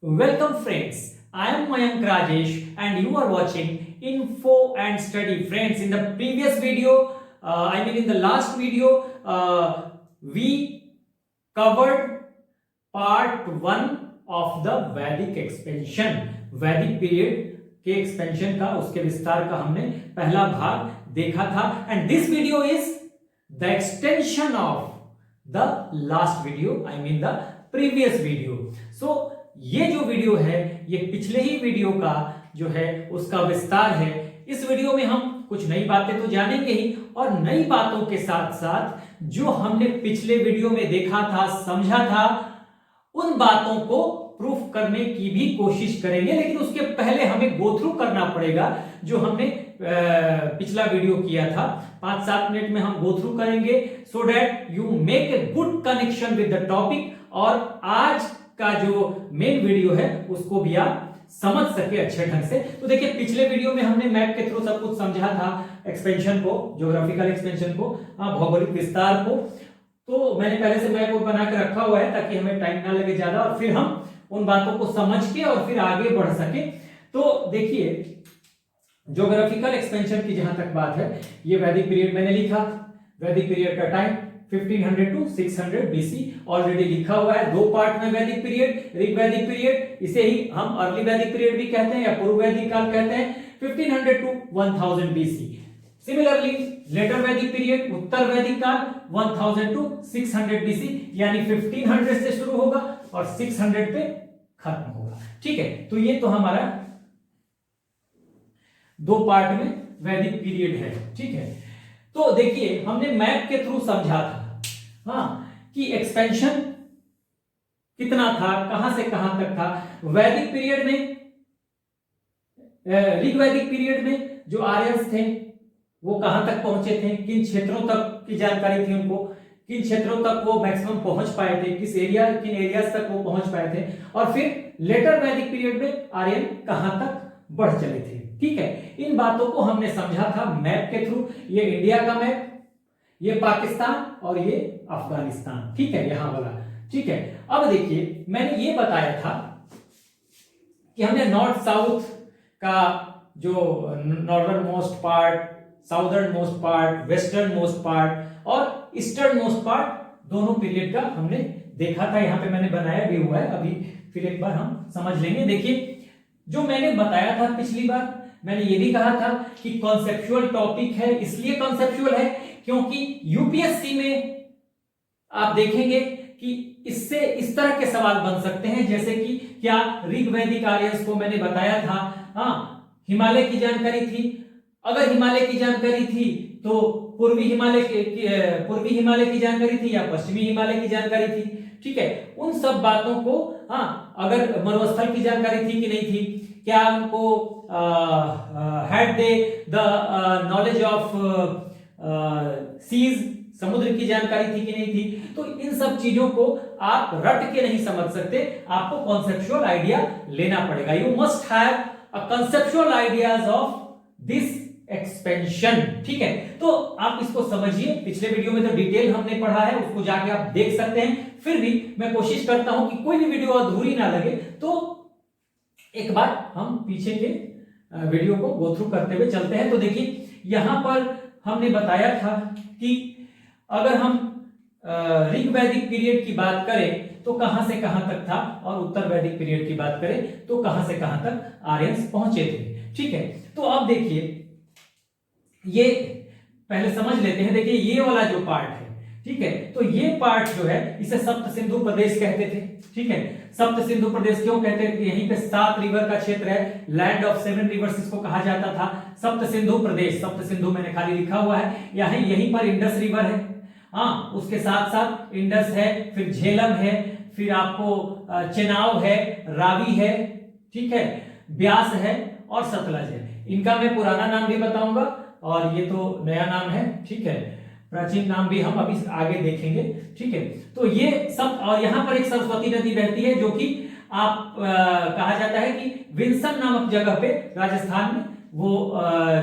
Welcome friends, I am Mayank Rajesh and you are watching Info and Study. Friends, in the previous video, in the last video, we covered part 1 of the Vedic expansion. Vedic period के expansion का, उसके विस्तार का हमने पहला भाग देखा था and this video is the extension of the last video, the previous video. So ये जो वीडियो है ये पिछले ही वीडियो का जो है उसका विस्तार है. इस वीडियो में हम कुछ नई बातें तो जानेंगे ही और नई बातों के साथ साथ जो हमने पिछले वीडियो में देखा था, समझा था, उन बातों को प्रूफ करने की भी कोशिश करेंगे. लेकिन उसके पहले हमें गो थ्रू करना पड़ेगा जो हमने पिछला वीडियो किया था. 5-7 मिनट में हम गो थ्रू करेंगे so that you make a good connection with the topic और आज का जो मेन वीडियो है उसको भी आप समझ सके अच्छे ढंग से. तो देखिए, पिछले वीडियो में हमने मैप के थ्रू सब कुछ समझा था, एक्सपेंशन को, ज्योग्राफिकल एक्सपेंशन को, भौगोलिक विस्तार को. तो मैंने पहले से मैप बना के रखा हुआ है ताकि हमें टाइम ना लगे ज्यादा और फिर हम उन बातों को समझ के और फिर आगे बढ़ सके. तो देखिए, ज्योग्राफिकल एक्सपेंशन की जहां तक बात है, ये वैदिक पीरियड मैंने लिखा. वैदिक पीरियड का टाइम 1500 टू 600 BC ऑलरेडी लिखा हुआ है. 2 पार्ट में वैदिक पीरियड, ऋग वैदिक पीरियड, इसे ही हम अर्ली वैदिक पीरियड भी कहते हैं या पूर्व वैदिक काल कहते हैं. 1500 टू 1000 BC. सिमिलरली लेटर वैदिक पीरियड, उत्तर वैदिक काल 1000 टू 600 BC, यानी 1500 से शुरू होगा और 600 पे खत्म होगा. ठीक है, तो ये तो हमारा 2 पार्ट में वैदिक पीरियड है. ठीक है, तो देखिए, हमने मैप के थ्रू समझा था कि एक्सपेंशन कितना था, कहां से कहां तक था. वैदिक पीरियड में, ऋग वैदिक पीरियड में जो आर्यंस थे वो कहां तक पहुंचे थे, किन क्षेत्रों तक की जानकारी थी उनको, किन क्षेत्रों तक वो मैक्सिमम पहुंच पाए थे, किन एरियाज तक वो पहुंच पाए थे. और फिर लेटर वैदिक पीरियड में आर्यन कहां तक बढ़ चले थे. ठीक है, इन बातों को हमने समझा था मैप के थ्रू. ये इंडिया का मैप, ये पाकिस्तान और ये अफगानिस्तान. ठीक है, यहां वाला. ठीक है, अब देखिए, मैंने ये बताया था कि हमने नॉर्थ साउथ का जो northern most part, southern most part, western most part और ईस्टर्न मोस्ट पार्ट, दोनों पीरियड का हमने देखा था. यहां पे मैंने बनाया भी हुआ है, अभी फिर एक बार हम समझ लेंगे. देखिए, जो मैंने बताया था पिछली बार, मैंने ये भी कहा था कि कॉन्सेप्चुअल टॉपिक है. इसलिए कॉन्सेप्चुअल है क्योंकि यूपीएससी में आप देखेंगे कि इससे इस तरह के सवाल बन सकते हैं, जैसे कि क्या ऋग वैदिक आर्यंस को मैंने बताया था, हिमालय की जानकारी थी. अगर हिमालय की जानकारी थी तो पूर्वी हिमालय की जानकारी थी या पश्चिमी हिमालय की जानकारी थी. ठीक है, उन सब बातों को, अगर मरुस्थल की जानकारी थी कि नहीं थी, क्या उनको had they the knowledge of seas, समुद्र की जानकारी थी कि नहीं थी. तो इन सब चीजों को आप रट के नहीं समझ सकते, आपको कॉन्सेप्चुअल आइडिया लेना पड़ेगा. You must have a conceptual ideas of this expansion. ठीक है, तो आप इसको समझिए. पिछले वीडियो में तो डिटेल हमने पढ़ा है, उसको जाके आप देख सकते हैं. फिर भी मैं कोशिश करता हूं कि कोई भी वीडियो अधूरी ना लगे, तो एक बार हम पीछे के वीडियो को गो थ्रू करते हुए चलते हैं. तो देखिए, यहां पर हमने बताया था कि अगर हम ऋग वैदिक पीरियड की बात करें तो कहां से कहां तक था और उत्तर वैदिक पीरियड की बात करें तो कहां से कहां तक आर्यंस पहुंचे थे. ठीक है, तो अब देखिए, ये पहले समझ लेते हैं. देखिए, ये वाला जो पार्ट है, ठीक है, तो ये पार्ट जो है इसे सप्त सिंधु प्रदेश कहते थे. ठीक है, सप्त सिंधु प्रदेश क्यों कहते हैं? यहीं पे 7 रिवर का क्षेत्र है, लैंड ऑफ 7 रिवर्स इसको कहा जाता था. सप्त सिंधु प्रदेश, सप्त सिंधु मैंने खाली लिखा हुआ है. यहीं पर इंडस रिवर है, उसके साथ साथ इंडस है, फिर झेलम है, फिर आपको चेनाब है, रावी है, ठीक है, ब्यास है और सतलज है. इनका मैं पुराना नाम भी बताऊंगा और ये तो नया नाम है. ठीक है, प्राचीन नाम भी हम अभी आगे देखेंगे. ठीक है, तो ये सब, और यहां पर एक सरस्वती नदी बहती है जो कि आप कहा जाता है कि विंसन नामक जगह पे राजस्थान में वो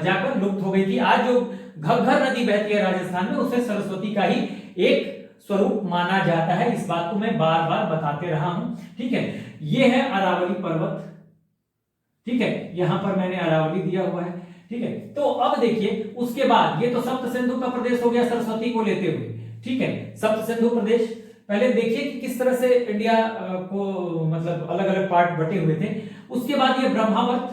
जाकर लुप्त हो गई थी. आज जो घग्घर नदी बहती है राजस्थान में, उसे सरस्वती का ही एक स्वरूप माना जाता है। इस बात को मैं बार बार बताते रहा हूं, ठीक है। ये है अरावली पर्वत, ठीक है, यहां पर मैंने अरावली दिया हुआ है, ठीक है। तो अब देखिए उसके बाद ये तो सप्त सिंधु का प्रदेश हो गया सरस्वती को लेते हुए, ठीक है, सप्त सिंधु प्रदेश। पहले देखिए कि किस तरह से इंडिया को मतलब अलग अलग पार्ट बटे हुए थे। उसके बाद ये ब्रह्मावर्त,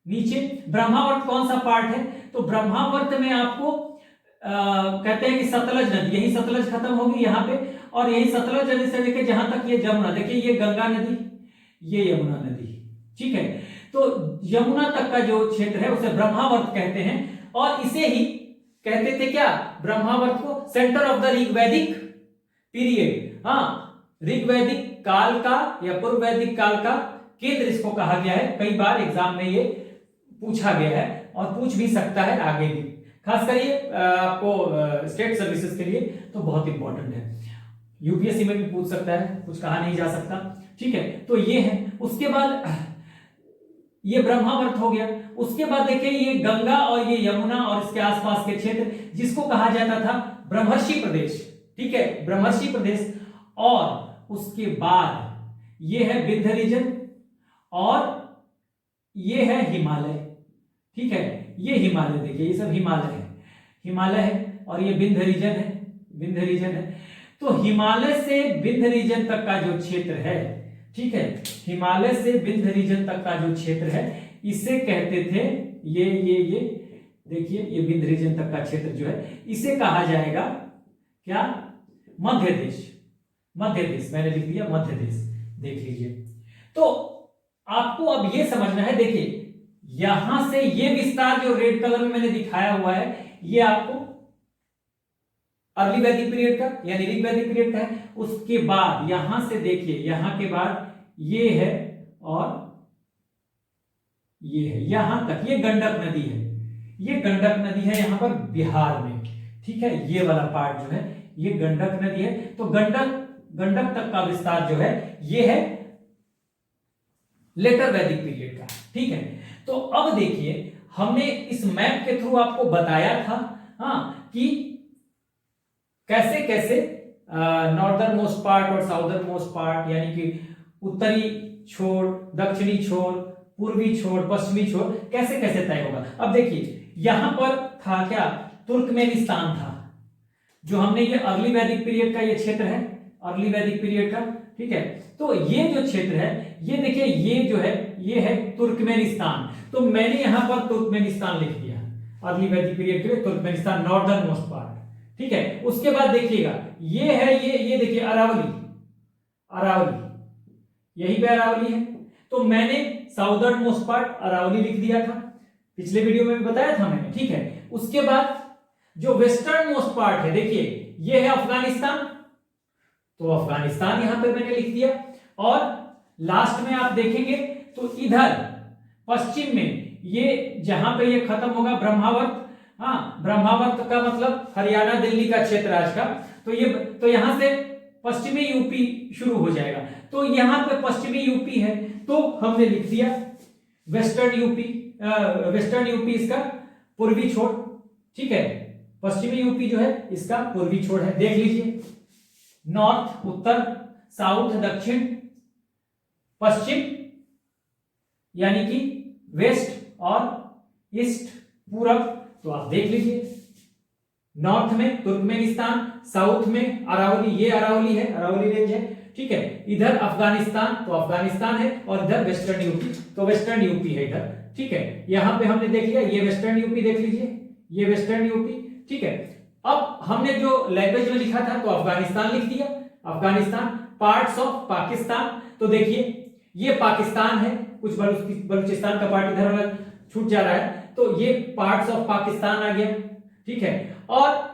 नीचे ब्रह्मावर्त कौन सा पार्ट है, तो ब्रह्मावर्त में आपको कहते हैं कि सतलज नदी, यही सतलज खत्म होगी यहाँ पे, और यही सतलज नदी से लेकर जहां तक ये जमुना, देखिए ये गंगा नदी, ये यमुना नदी, ठीक है। तो यमुना तक का जो क्षेत्र है उसे ब्रह्मावर्त कहते हैं, और इसे ही कहते थे क्या, ब्रह्मावर्त को सेंटर ऑफ द ऋग्वैदिक पीरियड। हाँ, ऋग्वैदिक काल का या पूर्व वैदिक काल का केंद्र इसको कहा गया है। कई बार एग्जाम में ये पूछा गया है और पूछ भी सकता है आगे भी, खास कर ये आपको स्टेट सर्विसेज के लिए तो बहुत इंपॉर्टेंट है। यूपीएससी में भी पूछ सकता है, कुछ कहा नहीं जा सकता, ठीक है। तो ये है, उसके बाद ये ब्रह्मावर्त हो गया। उसके बाद देखिए ये गंगा और ये यमुना और इसके आसपास के क्षेत्र जिसको कहा जाता था ब्रह्मर्षि प्रदेश, ठीक है, ब्रह्मर्षि प्रदेश। और उसके बाद ये है विंध्य रीजन और ये है हिमालय, ठीक है, ये हिमालय, देखिए ये सब हिमालय है, हिमालय है, और ये विंध्य रीजन है, विंध्य रीजन है। तो हिमालय से विंध्य रीजन तक का जो क्षेत्र है, ठीक है, हिमालय से विंध्य रीजन तक का जो क्षेत्र है इसे कहते थे, ये देखिए ये विंध्य रीजन तक का क्षेत्र जो है इसे कहा जाएगा क्या, मध्य देश, मध्य देश, मैंने लिख दिया मध्य देश, देख लीजिए। तो आपको अब ये समझना है, देखिए यहां से ये विस्तार जो रेड कलर में मैंने दिखाया हुआ है ये आपको अर्ली वैदिक पीरियड का यानी ऋग्वैदिक पीरियड का है। उसके बाद यहां से देखिए, यहां के बाद ये है और ये है, यहां तक ये गंडक नदी है, ये गंडक नदी है यहां पर बिहार में, ठीक है। ये वाला पार्ट जो है ये गंडक नदी है। तो गंडक तक का विस्तार जो है ये है लेटर वैदिक पीरियड का, ठीक है। तो अब देखिए हमने इस मैप के थ्रू आपको बताया था, हाँ, कि कैसे कैसे नॉर्दर्न मोस्ट पार्ट और साउदर्न मोस्ट पार्ट यानी कि उत्तरी छोर, दक्षिणी छोर, पूर्वी छोर, पश्चिमी छोर कैसे कैसे तय होगा। अब देखिए यहां पर था क्या, तुर्कमेनिस्तान था, जो हमने ये अर्ली वैदिक पीरियड का ये क्षेत्र है, अर्ली वैदिक पीरियड का, ठीक है। तो ये जो क्षेत्र है ये देखिए ये जो है ये है तुर्कमेनिस्तान। तो मैंने यहां पर तुर्कमेनिस्तान लिख दिया, अर्ली वैदिक पीरियड के लिए तुर्कमेनिस्तान नॉर्दर्न मोस्ट पार्ट, ठीक है। उसके बाद देखिएगा ये है ये देखिए अरावली, अरावली यही पे अरावली है। तो मैंने साउदर्न मोस्ट पार्ट अरावली लिख दिया था, पिछले वीडियो में भी बताया था मैंने, ठीक है। उसके बाद जो वेस्टर्न मोस्ट पार्ट है देखिए ये है अफगानिस्तान, तो अफगानिस्तान यहां पे मैंने लिख दिया। और लास्ट में आप देखेंगे तो इधर पश्चिम में ये जहां पे ये खत्म होगा ब्रह्मावर्त, हाँ, ब्रह्मावर्त का मतलब हरियाणा दिल्ली का क्षेत्र आज का, तो यहां से पश्चिमी यूपी शुरू हो जाएगा। तो यहां पे पश्चिमी यूपी है तो हमने लिख दिया वेस्टर्न यूपी, वेस्टर्न यूपी इसका पूर्वी छोर, ठीक है, पश्चिमी यूपी जो है इसका पूर्वी छोर है। देख लीजिए नॉर्थ उत्तर, साउथ दक्षिण, पश्चिम यानी कि वेस्ट और ईस्ट पूरब। तो आप देख लीजिए नॉर्थ में तुर्कमेनिस्तान, साउथ में अरावली, ये अरावली है, अरावली रेंज है, ठीक है। इधर अफगानिस्तान, तो अफगानिस्तान है, और इधर वेस्टर्न यूपी, तो वेस्टर्न यूपी है इधर, ठीक है। यहां पे हमने देख लिया ये वेस्टर्न यूपी, देख लीजिए ये वेस्टर्न यूपी, ठीक है। अब हमने जो लैंग्वेज में लिखा था तो अफगानिस्तान लिख दिया, अफगानिस्तान। पार्ट्स ऑफ पाकिस्तान, तो देखिए ये पाकिस्तान है, कुछ बलूचिस्तान का पार्ट इधर वाला छूट जा रहा है, तो ये पार्ट्स ऑफ पाकिस्तान आ गया, ठीक है। और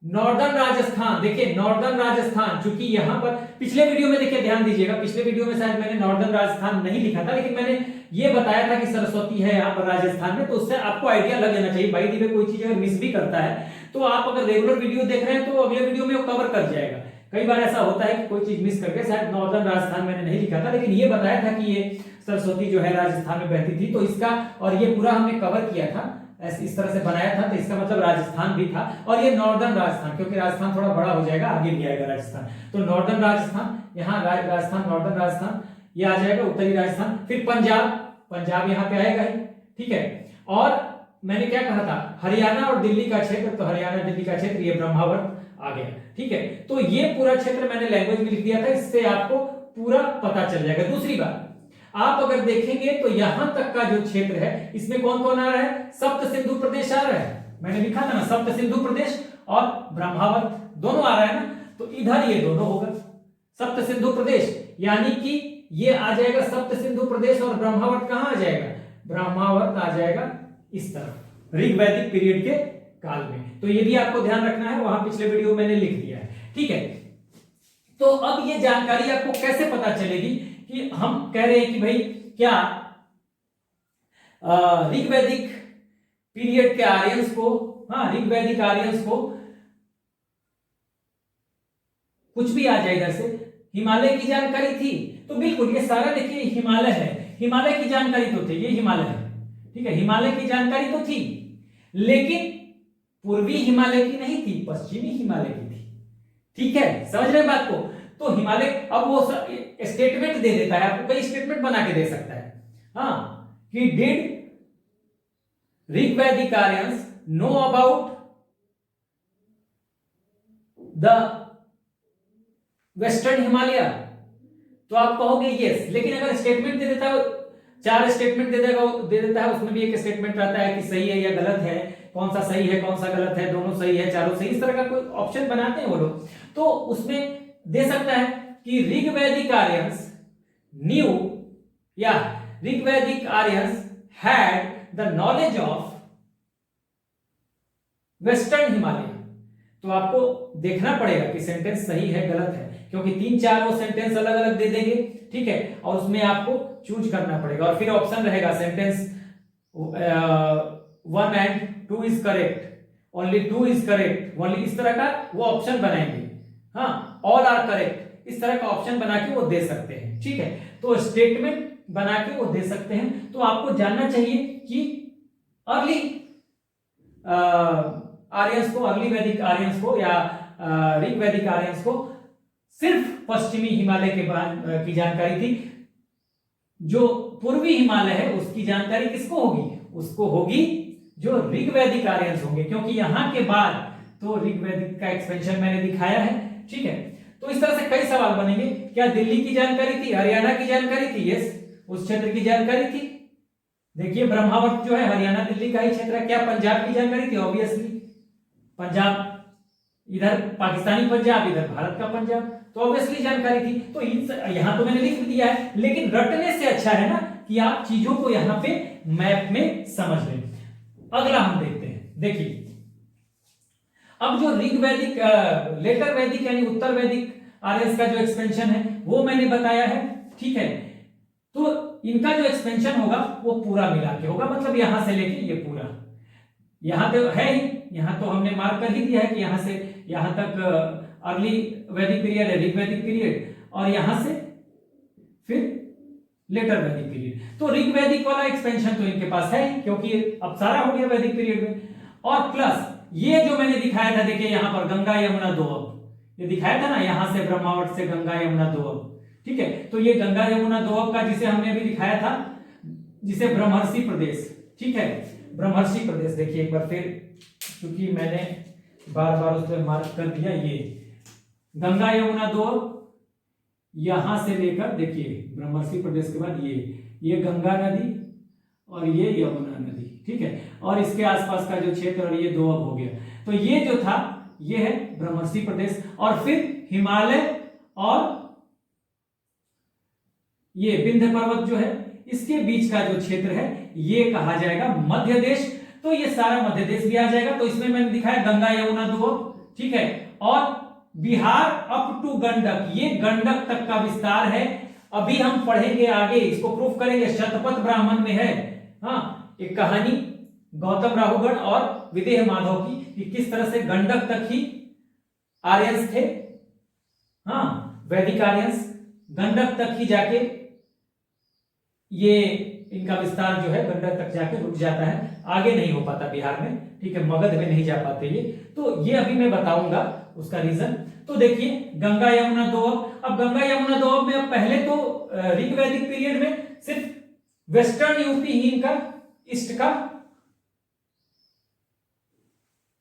नॉर्दर्न राजस्थान, देखिए नॉर्दर्न राजस्थान, चूंकि यहां पर पिछले वीडियो में देखिए ध्यान दीजिएगा, पिछले वीडियो में शायद मैंने नॉर्दर्न राजस्थान नहीं लिखा था, लेकिन मैंने ये बताया था कि सरस्वती है यहाँ पर राजस्थान में, तो उससे आपको आइडिया लग जाना चाहिए। भाई दी में कोई चीज अगर मिस भी करता है तो आप अगर रेगुलर वीडियो देख रहे हैं तो अगले वीडियो में वो कवर कर जाएगा। कई बार ऐसा होता है कि कोई चीज मिस करके, शायद नॉर्दर्न राजस्थान मैंने नहीं लिखा था, लेकिन ये बताया था कि ये सरस्वती जो है राजस्थान में बहती थी, तो इसका और ये पूरा हमने कवर किया था ऐसे इस तरह से बनाया था, तो इसका मतलब राजस्थान भी था। और ये नॉर्दर्न राजस्थान, क्योंकि राजस्थान थोड़ा बड़ा हो जाएगा, आगे भी आएगा राजस्थान, तो नॉर्दर्न राजस्थान, यहाँ राजस्थान, नॉर्दर्न राजस्थान ये आ जाएगा, उत्तरी राजस्थान। फिर पंजाब, पंजाब यहाँ पे आएगा ही, ठीक है। और मैंने क्या कहा था, हरियाणा और दिल्ली का क्षेत्र, तो हरियाणा दिल्ली का क्षेत्र ये ब्रह्मावर्त आ गया, ठीक है। तो ये पूरा क्षेत्र मैंने लैंग्वेज में लिख दिया था, इससे आपको पूरा पता चल जाएगा। दूसरी बात, आप अगर देखेंगे तो यहां तक का जो क्षेत्र है, इसमें कौन कौन आ रहा है, सप्त सिंधु प्रदेश आ रहा है, मैंने लिखा था ना, सप्त सिंधु प्रदेश और ब्रह्मावर्त दोनों आ रहा है ना, तो इधर ये दोनों होगा सप्त सिंधु प्रदेश, यानी कि ये आ जाएगा सप्त सिंधु प्रदेश, और ब्रह्मावर्त कहां आ जाएगा, ब्रह्मावर्त आ जाएगा इस तरफ, ऋग वैदिक पीरियड के काल में। तो ये भी आपको ध्यान रखना है, वहां पिछले वीडियो मैंने लिख दिया है, ठीक है। तो अब ये जानकारी आपको कैसे पता चलेगी कि हम कह रहे हैं कि भाई क्या ऋग वैदिक पीरियड के आर्यंस को, हाँ ऋग वैदिक आर्यंस को कुछ भी आ जाए इधर से, हिमालय की जानकारी थी, तो बिल्कुल ये सारा देखिए हिमालय है, हिमालय की जानकारी तो थी, ये हिमालय है, ठीक है, हिमालय की जानकारी तो थी, लेकिन पूर्वी हिमालय की नहीं थी, पश्चिमी हिमालय की थी, ठीक है, समझ रहे हैं बात को। तो हिमालय अब वो स्टेटमेंट दे देता है आपको, कई स्टेटमेंट बना के दे सकता है, हाँ, कि डिड ऋग वैदिक Aryans know about the western Himalaya, तो आप कहोगे यस, लेकिन अगर स्टेटमेंट दे देता है, 4 स्टेटमेंट दे देता है, उसमें भी एक स्टेटमेंट रहता है कि सही है या गलत है, कौन सा सही है कौन सा गलत है, दोनों सही है चारों सही, इस तरह का कोई ऑप्शन बनाते हैं वो लोग, तो उसमें दे सकता है कि ऋग वैदिक आर्यंस न्यू या ऋग वैदिक Aryans had the knowledge of western Himalaya. तो आपको देखना पड़ेगा कि सेंटेंस सही है गलत है, क्योंकि 3-4 वो सेंटेंस अलग अलग दे देंगे, ठीक है, और उसमें आपको चूज करना पड़ेगा, और फिर ऑप्शन रहेगा sentence 1 and 2 is correct, only 2 is correct, only इस तरह का वो ऑप्शन बनाएंगे, हाँ, ऑल आर करेक्ट, इस तरह का ऑप्शन बना के वो दे सकते हैं, ठीक है। तो स्टेटमेंट बना के वो दे सकते हैं। तो आपको जानना चाहिए कि अर्ली आर्यंस को, अर्ली वैदिक आर्यंस को या ऋग वैदिक आर्यंस को सिर्फ पश्चिमी हिमालय के की जानकारी थी, जो पूर्वी हिमालय है उसकी जानकारी किसको होगी, उसको होगी जो ऋग वैदिक आर्यंस होंगे, क्योंकि यहां के बाद तो ऋग वैदिक का एक्सपेंशन मैंने दिखाया है, ठीक है। तो इस तरह से कई सवाल बनेंगे, क्या दिल्ली की जानकारी थी, हरियाणा की जानकारी थी, यस, उस क्षेत्र की जानकारी थी, देखिए ब्रह्मावर्त जो है हरियाणा दिल्ली का ही क्षेत्र है। क्या पंजाब की जानकारी थी, ऑब्वियसली पंजाब, इधर पाकिस्तानी पंजाब, इधर भारत का पंजाब, तो ऑब्वियसली जानकारी थी। तो यहां तो मैंने लिख दिया है, लेकिन रटने से अच्छा है ना कि आप चीजों को यहां पे मैप में समझ लें। अगला हम देखते हैं, देखिए अब जो ऋग वैदिक, लेटर वैदिक यानी उत्तर वैदिक आर्यंस का जो एक्सपेंशन है वो मैंने बताया है, ठीक है। तो इनका जो एक्सपेंशन होगा वो पूरा मिला के होगा, मतलब यहां से लेके ये पूरा, यहां तो है ही, यहां तो हमने मार्क कर ही दिया है कि यहां से यहां तक अर्ली वैदिक पीरियड है, ऋग वैदिक पीरियड, और यहां से फिर लेटर वैदिक पीरियड। तो ऋग वैदिक वाला एक्सपेंशन तो इनके पास है, क्योंकि अब सारा हो गया वैदिक पीरियड में। और प्लस ये जो मैंने दिखाया था, देखिए यहां पर गंगा यमुना दोअब, ये दिखाया था ना, यहां से ब्रह्मावर्त से गंगा यमुना दोअब, ठीक है। तो ये गंगा यमुना दोअब का जिसे हमने अभी दिखाया था, जिसे ब्रह्मर्षि प्रदेश, ठीक है, ब्रह्मर्षि प्रदेश, देखिए एक बार फिर, क्योंकि मैंने बार बार उस पर मार्क कर दिया, ये गंगा यमुना दोअब यहां से लेकर, देखिए ब्रह्मर्षि प्रदेश के बाद ये गंगा नदी और ये यमुना नदी, ठीक है, और इसके आसपास का जो क्षेत्र, और ये दोअब हो गया। तो ये जो था ये है ब्रह्मर्षि प्रदेश, और फिर हिमालय और ये विंध्य पर्वत जो है इसके बीच का जो क्षेत्र है ये कहा जाएगा मध्य देश। तो ये सारा मध्य देश भी आ जाएगा। तो इसमें मैंने दिखाया गंगा यमुना दोअब, ठीक है, और बिहार अप टू गंडक, ये गंडक तक का विस्तार है। अभी हम पढ़ेंगे आगे, इसको प्रूफ करेंगे, शतपथ ब्राह्मण में है, हाँ, एक कहानी गौतम राहुगण और विदेह माधव की, कि किस तरह से गंडक तक ही आर्यंस थे, हाँ, वैदिक आर्यंस गंडक तक ही जाके ये इनका विस्तार जो है गंडक तक जाके रुक जाता है, आगे नहीं हो पाता बिहार में, ठीक है, मगध में नहीं जा पाते ये। तो ये अभी मैं बताऊंगा उसका रीजन। तो देखिए गंगा यमुना दोअब, अब गंगा यमुना दोअब में अब पहले तो ऋग वैदिक पीरियड में सिर्फ वेस्टर्न यूपी ही इनका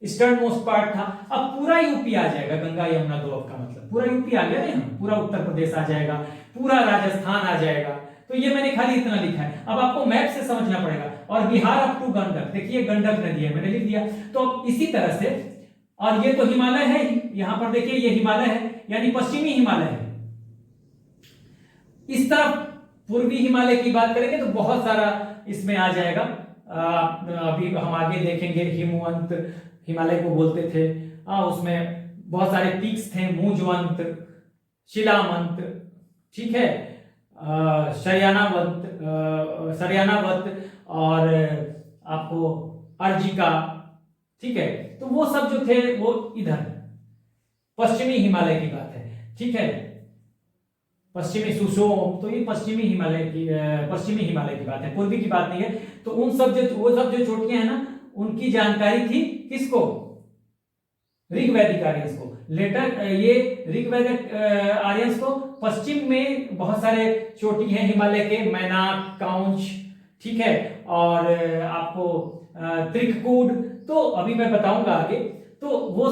ईस्टर्न मोस्ट पार्ट था। अब पूरा यूपी आ जाएगा गंगा यमुना दोअब का मतलब पूरा यूपी आ गया ना, पूरा उत्तर प्रदेश आ जाएगा, पूरा राजस्थान आ जाएगा। तो ये मैंने खाली इतना लिखा है, अब आपको मैप से समझना पड़ेगा। और बिहार अप टू गंडक, देखिए गंडक नदी है मैंने लिख दिया। तो इसी तरह से, और ये तो हिमालय है ही, यहां पर देखिए ये हिमालय है, यानी पश्चिमी हिमालय है। इस तरफ पूर्वी हिमालय की बात करेंगे तो बहुत सारा इसमें आ जाएगा। अभी हम आगे देखेंगे, हिमवंत हिमालय को बोलते थे, उसमें बहुत सारे पीक्स थे, मुजवंत, शिलामंत, ठीक है, सरयानावत और आपको अर्जिका, ठीक है। तो वो सब जो थे वो इधर पश्चिमी हिमालय की बात है, ठीक है, पश्चिमी सुसोम, तो ये पश्चिमी हिमालय की बात है, पूर्वी की बात नहीं है। तो वो सब जो चोटियां हैं ना, उनकी जानकारी थी किसको? ऋग्वैदिक आर्यंस को। लेटर ये ऋग्वैदिक आर्यंस को पश्चिम में बहुत सारे चोटी हैं हिमालय के, मैनाक, काउंच, ठीक है, और आपको त्रिककूट, तो अभी मैं बताऊंगा आगे। तो वो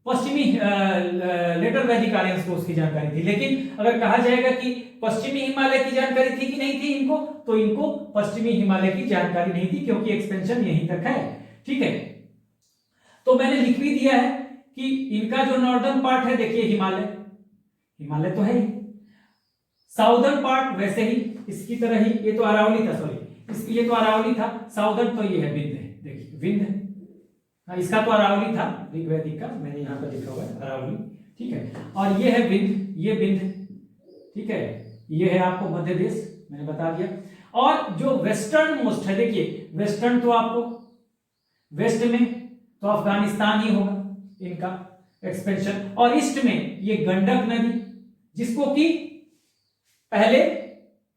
पश्चिमी लेटर वैदिक आर्यंस को उसकी जानकारी थी। लेकिन अगर कहा जाएगा कि पश्चिमी हिमालय की जानकारी थी कि नहीं थी इनको, तो इनको पश्चिमी हिमालय की जानकारी नहीं थी, क्योंकि एक्सपेंशन यहीं तक है, ठीक है। तो मैंने लिख भी दिया है कि इनका जो नॉर्दर्न पार्ट है, देखिए हिमालय तो है ही, साउदर्न पार्ट वैसे ही इसकी तरह ही, ये तो अरावली था, सॉरी ये तो अरावली था, साउदर्न तो ये है विंध्य, देखिए विंध्य, इसका तो अरावली था ऋग्वैदिक का, मैंने यहाँ पर लिखा हुआ है अरावली, ठीक है। और ये है विंध्य, ये विंध्य, ठीक है, ये है आपको मध्य देश, मैंने बता दिया। और जो वेस्टर्न मोस्ट है, देखिए वेस्टर्न तो आपको वेस्ट में तो अफगानिस्तान ही होगा इनका एक्सपेंशन, और ईस्ट में ये गंडक नदी, जिसको कि पहले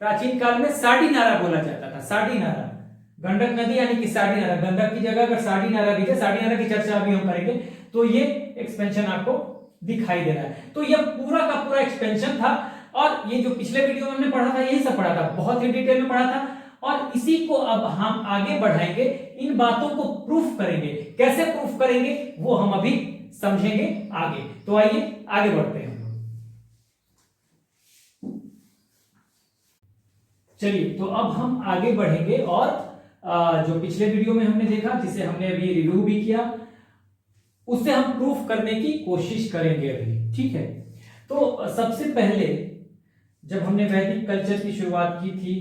प्राचीन काल में साडी नारा बोला जाता था, साडी नारा, गंडक नदी यानी कि साडी नारा, गंडक की जगह अगर साडी नारा भी है, साडी नारा की चर्चा अभी हम करेंगे, तो ये एक्सपेंशन आपको दिखाई दे रहा है। तो ये पूरा का पूरा एक्सपेंशन था, और ये जो पिछले वीडियो में हमने पढ़ा था यही सब पढ़ा था, बहुत ही डिटेल में पढ़ा था, और इसी को अब हम आगे बढ़ाएंगे, इन बातों को प्रूफ करेंगे। कैसे प्रूफ करेंगे वो हम अभी समझेंगे आगे। तो आइए आगे बढ़ते हैं। चलिए, तो अब हम आगे बढ़ेंगे, और जो पिछले वीडियो में हमने देखा, जिसे हमने अभी रिव्यू भी किया, उससे हम प्रूफ करने की कोशिश करेंगे अभी, ठीक है। तो सबसे पहले जब हमने वैदिक कल्चर की शुरुआत की थी,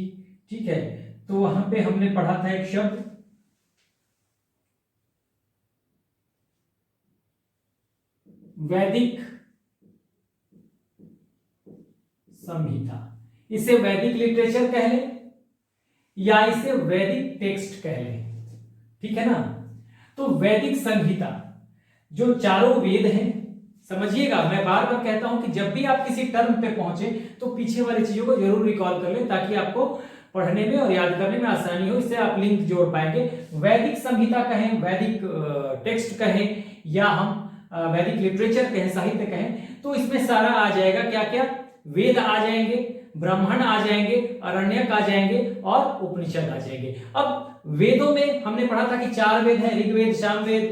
ठीक है, तो वहां पे हमने पढ़ा था एक शब्द वैदिक संहिता। इसे वैदिक लिटरेचर कह ले या इसे वैदिक टेक्स्ट कह ले, ठीक है ना। तो वैदिक संहिता जो चारों वेद हैं, समझिएगा, मैं बार बार कहता हूं कि जब भी आप किसी टर्म पे पहुंचे तो पीछे वाली चीजों को जरूर रिकॉल कर लें, ताकि आपको पढ़ने में और याद करने में आसानी हो, इससे आप लिंक जोड़ पाएंगे। वैदिक संहिता कहें, वैदिक टेक्स्ट कहें, या हम वैदिक लिटरेचर कहें, साहित्य कहें, तो इसमें सारा आ जाएगा। क्या क्या? वेद आ जाएंगे, ब्राह्मण आ जाएंगे, अरण्यक आ जाएंगे, और उपनिषद आ जाएंगे। अब वेदों में हमने पढ़ा था कि 4 वेद हैं, ऋग्वेद, सामवेद,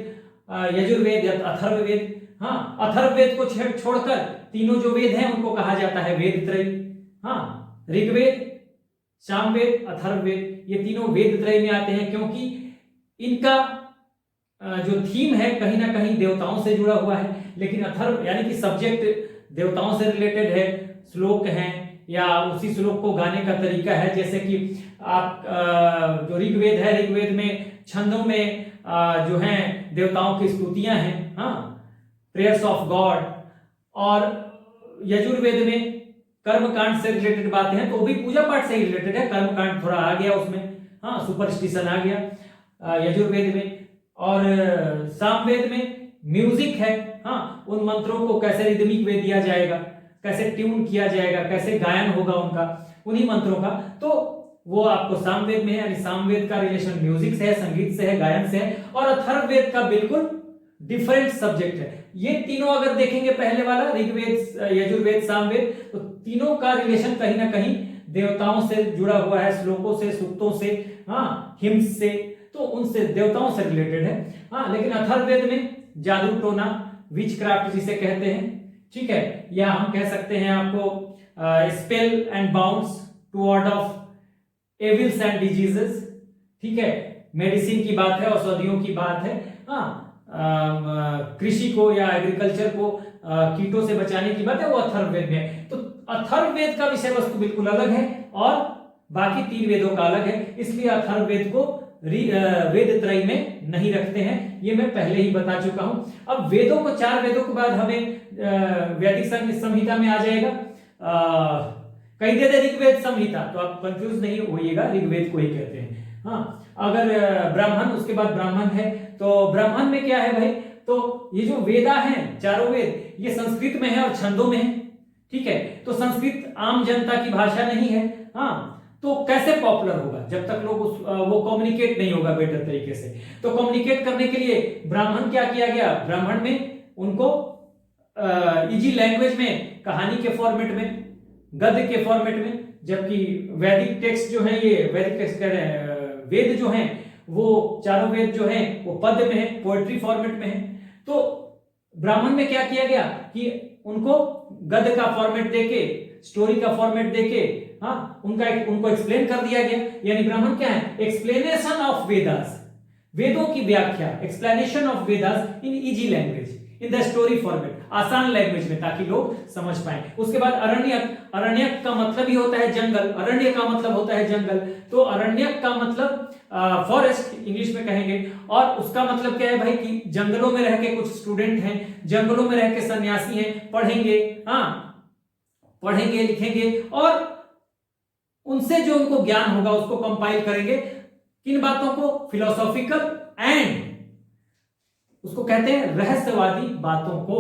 यजुर्वेद या अथर्ववेद। हाँ, अथर्ववेद को छोड़कर तीनों जो वेद हैं उनको कहा जाता है वेद त्रय। हाँ, ऋग्वेद, सामवेद, अथर्ववेद, ये तीनों वेद त्रय में आते हैं, क्योंकि इनका जो थीम है कहीं ना कहीं देवताओं से जुड़ा हुआ है। लेकिन अथर्व यानी कि सब्जेक्ट देवताओं से रिलेटेड है, श्लोक हैं या उसी श्लोक को गाने का तरीका है। जैसे कि आप जो ऋग्वेद है, ऋग्वेद में छंदों में जो हैं देवताओं की स्तुतियां हैं, हाँ, प्रेयर्स ऑफ गॉड। और यजुर्वेद में कर्मकांड से रिलेटेड बातें हैं, तो वो भी पूजा पाठ से ही रिलेटेड है। कर्मकांड थोड़ा आ गया उसमें, हाँ, सुपरस्टिशन आ गया यजुर्वेद में। और सामवेद में म्यूजिक है, हाँ, उन मंत्रों को कैसे रिदमिक वे दिया जाएगा, कैसे ट्यून किया जाएगा, कैसे गायन होगा उनका, उन्हीं मंत्रों का। तो वो आपको सामवेद में है, यानी सामवेद का रिलेशन म्यूजिक से है, संगीत से है, गायन से है, और अथर्ववेद का बिल्कुल डिफरेंट सब्जेक्ट है। ये तीनों अगर देखेंगे, पहले वाला ऋग्वेद, यजुर्वेद, सामवेद, तो तीनों का रिलेशन कहीं ना कहीं देवताओं से जुड़ा हुआ है, श्लोकों से, सूक्तों से, हाँ, हिम्स से, तो उनसे देवताओं से रिलेटेड है। हाँ, लेकिन अथर्ववेद में जादू टोना, विच क्राफ्ट जिसे कहते हैं, ठीक है, या हम कह सकते हैं आपको spell and bounds to ward off evils and diseases, ठीक है, मेडिसिन की बात है, औषधियों की बात है, हाँ, कृषि को या एग्रीकल्चर को कीटों से बचाने की बात है, वो अथर्ववेद में है। तो अथर्ववेद का विषय वस्तु बिल्कुल अलग है और बाकी तीन वेदों का अलग है, इसलिए अथर्ववेद को वेद त्रयी में नहीं रखते हैं, ये मैं पहले ही बता चुका हूं। अब वेदों को, चार वेदों के बाद हमें वैदिक संहिता में आ जाएगा, कहीं दे ऋग्वेद संहिता, तो आप कंफ्यूज नहीं होइएगा, ऋग्वेद को ही कहते हैं। हाँ, अगर ब्राह्मण, उसके बाद ब्राह्मण है, तो ब्राह्मण में क्या है भाई, तो ये जो वेदा हैं, चारों वेद, ये संस्कृत में है और छंदों में है, ठीक है, तो संस्कृत आम जनता की भाषा नहीं है। हाँ, तो कैसे पॉपुलर होगा जब तक लोग वो कम्युनिकेट नहीं होगा बेटर तरीके से। तो कम्युनिकेट करने के लिए ब्राह्मण क्या किया गया, ब्राह्मण में उनको इजी लैंग्वेज में, कहानी के फॉर्मेट में, गद्य के फॉर्मेट में, जबकि वैदिक टेक्स्ट जो है, ये वैदिक टेक्स्ट कह रहे हैं, वेद जो हैं, वो चारों वेद जो हैं वो पद्य में है, पोएट्री फॉर्मेट में है। तो ब्राह्मण में क्या किया गया कि उनको गद्य का फॉर्मेट देके, स्टोरी का फॉर्मेट देके, हाँ, उनको एक्सप्लेन कर दिया गया, यानी ब्राह्मण क्या है, एक्सप्लेनेशन ऑफ वेदास, वेदों की व्याख्या, explanation of Vedas in easy language, in the story format, आसान लैंग्वेज में, ताकि लोग समझ पाए। उसके बाद अरण्यक, अरण्यक का मतलब ही होता है जंगल, अरण्य का मतलब होता है जंगल, तो अरण्यक का मतलब फॉरेस्ट इंग्लिश में कहेंगे, और उसका मतलब क्या है भाई कि जंगलों में रह के कुछ स्टूडेंट हैं, जंगलों में रह के सन्यासी हैं, पढ़ेंगे, हाँ, पढ़ेंगे लिखेंगे, और उनसे जो उनको ज्ञान होगा उसको कंपाइल करेंगे, किन बातों को, फिलोसॉफिकल एंड, उसको कहते हैं रहस्यवादी बातों को,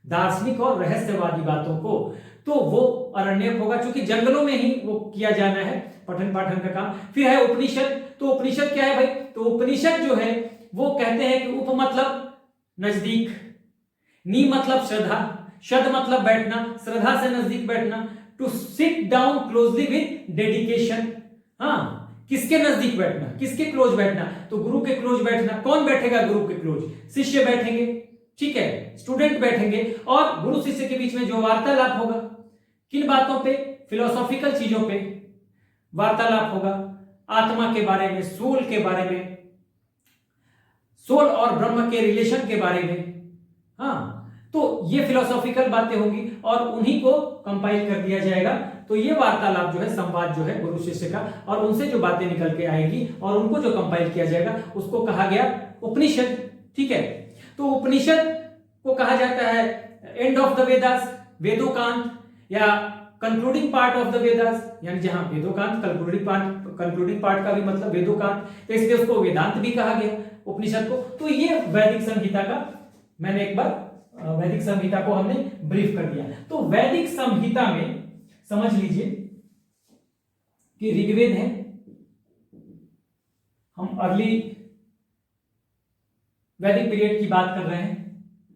दार्शनिक और रहस्यवादी बातों को, तो वो अरण्यक होगा, क्योंकि जंगलों में ही वो किया जाना है, पठन पाठन का काम। फिर है उपनिषद, तो उपनिषद क्या है भाई, तो उपनिषद जो है वो कहते हैं कि उप मतलब नजदीक, नी मतलब श्रद्धा, शद मतलब बैठना, श्रद्धा से नजदीक बैठना, to sit down closely with dedication, हाँ, किसके नजदीक बैठना, किसके क्लोज बैठना, तो गुरु के क्लोज बैठना। कौन बैठेगा गुरु के क्लोज, शिष्य बैठेंगे, ठीक है, स्टूडेंट बैठेंगे, और गुरु शिष्य के बीच में जो वार्तालाप होगा, किन बातों पे, फिलोसॉफिकल चीजों पे वार्तालाप होगा, आत्मा के बारे में, सोल के बारे में, सोल और ब्रह्म के रिलेशन के बारे में, हाँ, तो ये फिलोसॉफिकल बातें होंगी और उन्हीं को कंपाइल कर दिया जाएगा। तो ये वार्तालाप जो है, संवाद जो है गुरु शिष्य का, और उनसे जो बातें निकल के आएगी और उनको जो कंपाइल किया जाएगा, उसको कहा गया उपनिषद, ठीक है। तो उपनिषद को कहा जाता है एंड ऑफ द वेदास, वेदोकांत, या concluding part of the Vedas, यानी जहां वेदोकांत, कंक्लूडिंग पार्ट का भी मतलब वेदोकांत, तो इसलिए उसको वेदांत भी कहा गया उपनिषद को। तो ये वैदिक संहिता का, मैंने एक बार वैदिक संहिता को हमने ब्रीफ कर दिया। तो वैदिक संहिता में समझ लीजिए कि ऋग्वेद है, हम अर्ली वैदिक पीरियड की बात कर रहे हैं,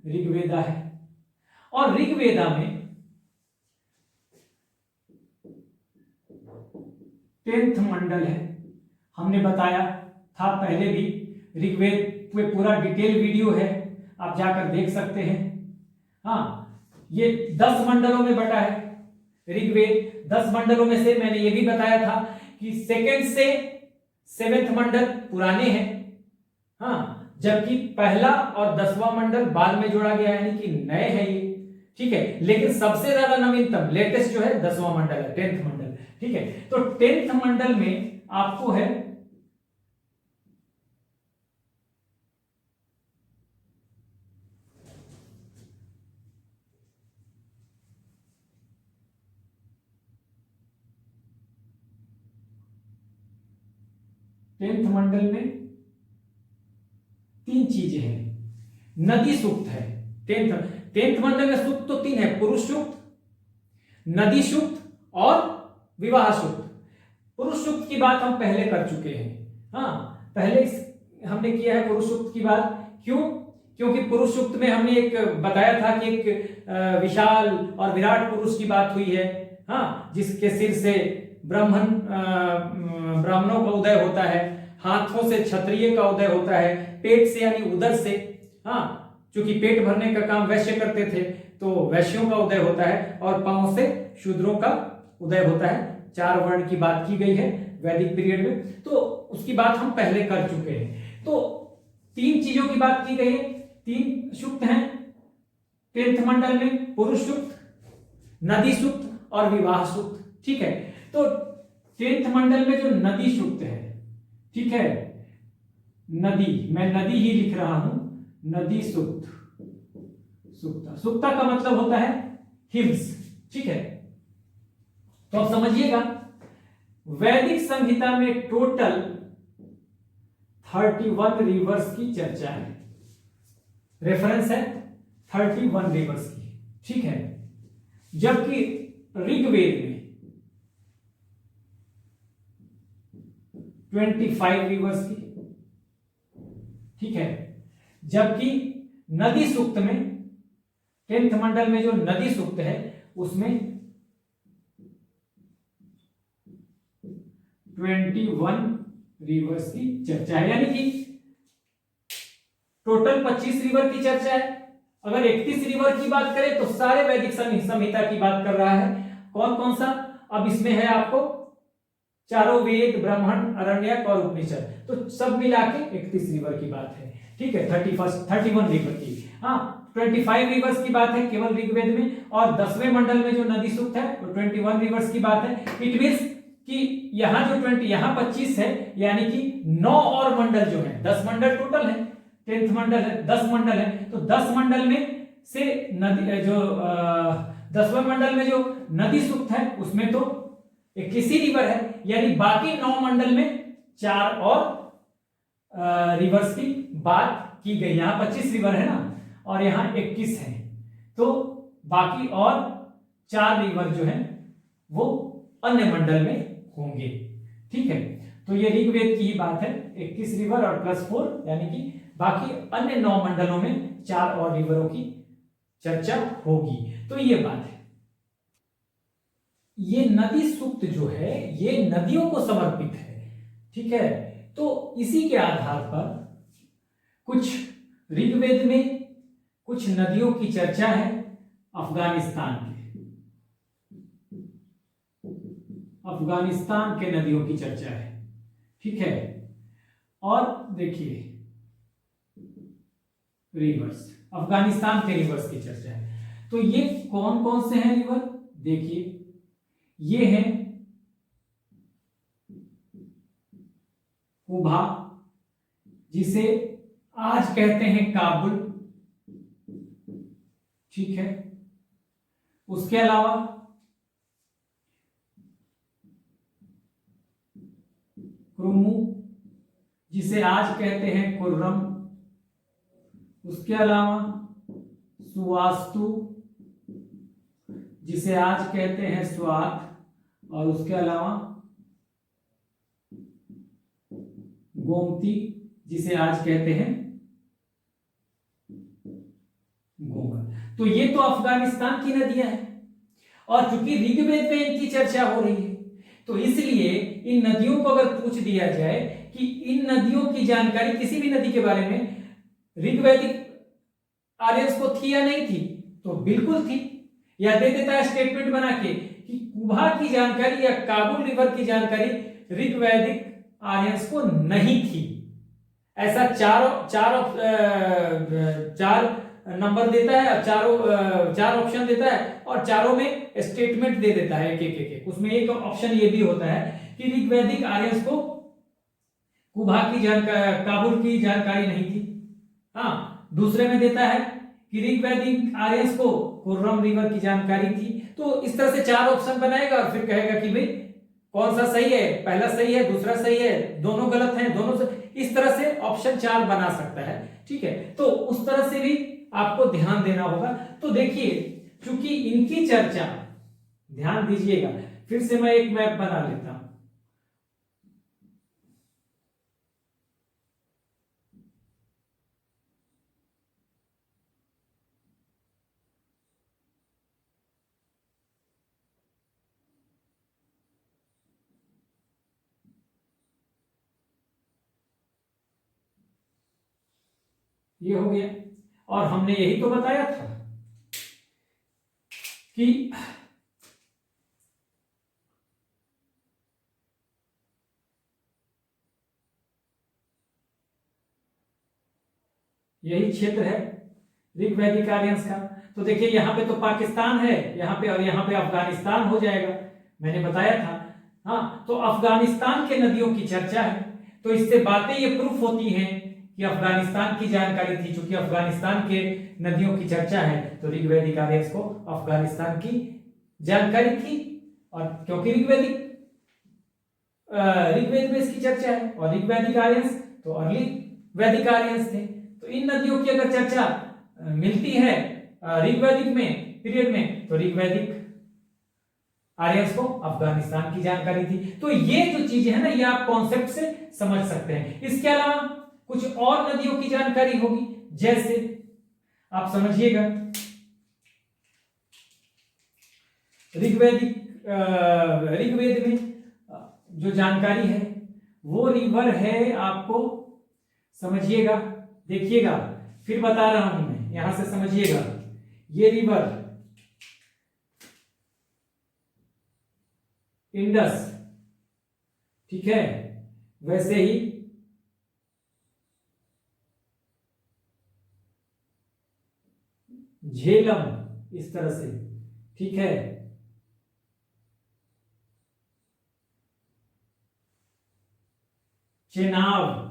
ऋग्वेदा है, और ऋग्वेदा में 10th मंडल है। हमने बताया था पहले भी, ऋग्वेद पे पूरा डिटेल वीडियो है, आप जाकर देख सकते हैं। हाँ, ये 10 मंडलों में बटा है ऋग्वेद। 10 मंडलों में से मैंने ये भी बताया था कि 2nd से 7th मंडल पुराने हैं, हाँ, जबकि पहला और 10वां मंडल बाद में जोड़ा गया, यानी कि नए हैं ये, ठीक है। लेकिन सबसे ज्यादा नवीनतम, लेटेस्ट जो है 10वां मंडल है, 10th मंडल, ठीक है। तो 10th मंडल में आपको है टेंथ मंडल में 3 चीजें हैं। नदी सूक्त है, टेंथ मंडल में सूक्त तो 3 है, पुरुष सूक्त, नदी सूक्त और विवाह सूक्त। पुरुष सूक्त की बात हम पहले कर चुके हैं। हाँ, पहले हमने किया है पुरुष सूक्त की बात। क्यों? क्योंकि पुरुष सूक्त में हमने एक बताया था कि एक विशाल और विराट पुरुष की बात हुई है। हाँ, जिसके सिर से ब्राह्मणों का उदय होता है, हाथों से क्षत्रिय का उदय होता है, पेट से यानी उदर से, हाँ क्योंकि पेट भरने का काम वैश्य करते थे तो वैश्यों का उदय होता है, और पांव से शूद्रों का उदय होता है। 4 वर्ण की बात की गई है वैदिक पीरियड में, तो उसकी बात हम पहले कर चुके हैं। तो 3 चीजों की बात की गई है। 3 सूक्त हैं 10th मंडल में, पुरुष सूक्त, नदी सूक्त और विवाह सूक्त। ठीक है, तो 10th मंडल में जो नदी सूक्त है, ठीक है, नदी, मैं नदी ही लिख रहा हूं, नदी सूक्त, सुक्ता, सुक्ता का मतलब होता है हिम्स। ठीक है, तो अब समझिएगा, वैदिक संहिता में टोटल 31 रिवर्स की चर्चा है, रेफरेंस है 31 रिवर्स की। ठीक है, जबकि ऋग्वेद में 25 रिवर्स की। ठीक है, जबकि नदी सूक्त में 10th मंडल में जो नदी सूक्त है उसमें 21 रिवर्स की चर्चा है, यानी कि टोटल 25 रिवर की चर्चा है। अगर 31 रिवर की बात करें तो सारे वैदिक संहिता की बात कर रहा है। कौन कौन सा? अब इसमें है आपको चारों वेद, ब्राह्मण, अरण्यक और उपनिषद, तो सब मिला के 31 रिवर की बात है। ठीक है, 31 रिवर की। हाँ, 25 रिवर्स की बात है केवल ऋग्वेद में, और 10वें मंडल में जो नदी सूक्त है वो 21 रिवर्स की बात है। इट मींस कि यहाँ जो 25 है, यानी कि 9 और मंडल जो है, 10 मंडल टोटल है, 10th मंडल है, 10 मंडल है, तो 10 मंडल में से नदी जो 10वें मंडल में जो नदी सूक्त है उसमें तो 21 ही रिवर है, यानी बाकी 9 मंडल में 4 और रिवर्स की बात की गई। यहाँ 25 रिवर है ना, और यहाँ 21 है, तो बाकी और 4 रिवर जो है वो अन्य मंडल में होंगे। ठीक है, तो ये ऋग्वेद की ही बात है, 21 रिवर और +4, यानी कि बाकी अन्य 9 मंडलों में 4 और रिवरों की चर्चा होगी। तो ये बात है। ये नदी सूक्त जो है ये नदियों को समर्पित है। ठीक है, तो इसी के आधार पर कुछ ऋग्वेद में कुछ नदियों की चर्चा है अफगानिस्तान के नदियों की चर्चा है। ठीक है, और देखिए रिवर्स, अफगानिस्तान के रिवर्स की चर्चा है। तो ये कौन कौन से हैं रिवर? देखिए, ये है कुबा, जिसे आज कहते हैं काबुल। ठीक है, उसके अलावा क्रुमु, जिसे आज कहते हैं कुर्रम। उसके अलावा सुवास्तु, जिसे आज कहते हैं स्वात, और उसके अलावा गोमती, जिसे आज कहते हैं गोमर। तो ये तो अफगानिस्तान की नदियां हैं, और चूंकि ऋग्वेद में इनकी चर्चा हो रही है तो इसलिए इन नदियों को अगर पूछ दिया जाए कि इन नदियों की जानकारी, किसी भी नदी के बारे में ऋग्वैदिक आर्यंस को थी या नहीं थी, तो बिल्कुल थी। या दे देता है स्टेटमेंट बना के कि कुबा की जानकारी या काबुल रिवर की जानकारी ऋग्वैदिक आर्यंस को नहीं थी। ऐसा चार नंबर देता है, चार ऑप्शन देता है, और चारों में स्टेटमेंट दे देता है एक। उसमें एक ऑप्शन ये भी होता है कि ऋग्वैदिक आर्यंस को कुबा की जानकारी, काबुल की जानकारी नहीं थी। हाँ, दूसरे में देता है कि ऋग्वैदिक आर्यंस को कुर्रम रिवर की जानकारी थी। तो इस तरह से 4 ऑप्शन बनाएगा और फिर कहेगा कि भाई कौन सा सही है, पहला सही है, दूसरा सही है, दोनों गलत हैं, दोनों से, इस तरह से ऑप्शन 4 बना सकता है। ठीक है, तो उस तरह से भी आपको ध्यान देना होगा। तो देखिए, चूंकि इनकी चर्चा, ध्यान दीजिएगा, फिर से मैं एक मैप बना लेता हूं। ये हो गया। और हमने यही तो बताया था कि यही क्षेत्र है ऋग वैदिक आर्यंस का। तो देखिए यहाँ पे तो पाकिस्तान है यहाँ पे, और यहाँ पे अफगानिस्तान हो जाएगा, मैंने बताया था। हाँ, तो अफगानिस्तान के नदियों की चर्चा है, तो इससे बातें ये प्रूफ होती हैं कि अफगानिस्तान की जानकारी थी। चूंकि अफगानिस्तान के नदियों की चर्चा है तो ऋग वैदिक आर्यंस को अफगानिस्तान की जानकारी थी। और क्योंकि ऋग्वेद में इसकी चर्चा है, और ऋग वैदिक आर्यंस तो अर्ली वैदिक आर्यंस थे, तो इन नदियों की अगर चर्चा मिलती है ऋग्वैदिक में पीरियड में, तो ऋग्वैदिक आर्यंस को अफगानिस्तान की जानकारी थी। तो ये जो चीजें है ना, ये आप कॉन्सेप्ट से समझ सकते हैं। इसके अलावा कुछ और नदियों की जानकारी होगी, जैसे आप समझिएगा ऋग्वेद में जो जानकारी है वो रिवर है, आपको समझिएगा, देखिएगा, फिर बता रहा हूं मैं, यहां से समझिएगा। ये रिवर इंडस, ठीक है, वैसे ही झेलम, इस तरह से, ठीक है, चेनाब,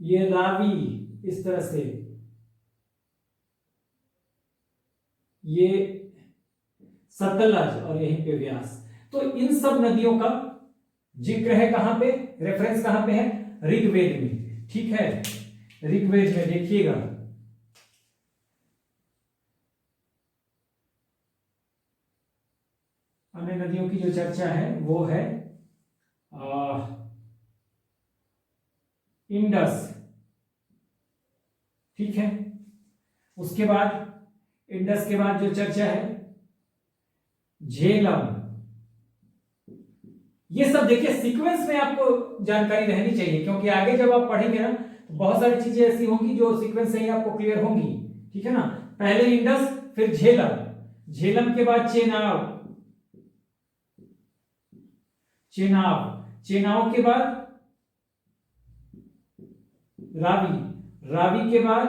ये रावी, इस तरह से, ये सतलज, और यहीं पे व्यास। तो इन सब नदियों का जिक्र है कहां पे, रेफरेंस कहां पे है, ऋग्वेद में, ठीक है। ऋग्वेद में देखिएगा, अन्य नदियों की जो चर्चा है वो है इंडस, ठीक है। उसके बाद इंडस के बाद जो चर्चा है झेलम। ये सब देखिए सीक्वेंस में आपको जानकारी रहनी चाहिए, क्योंकि आगे जब आप पढ़ेंगे ना तो बहुत सारी चीजें ऐसी होंगी जो सीक्वेंस से ही आपको क्लियर होंगी, ठीक है ना। पहले इंडस, फिर झेलम, झेलम के बाद चेनाब, चेनाब, चेनाब के बाद रावी, रावी के बाद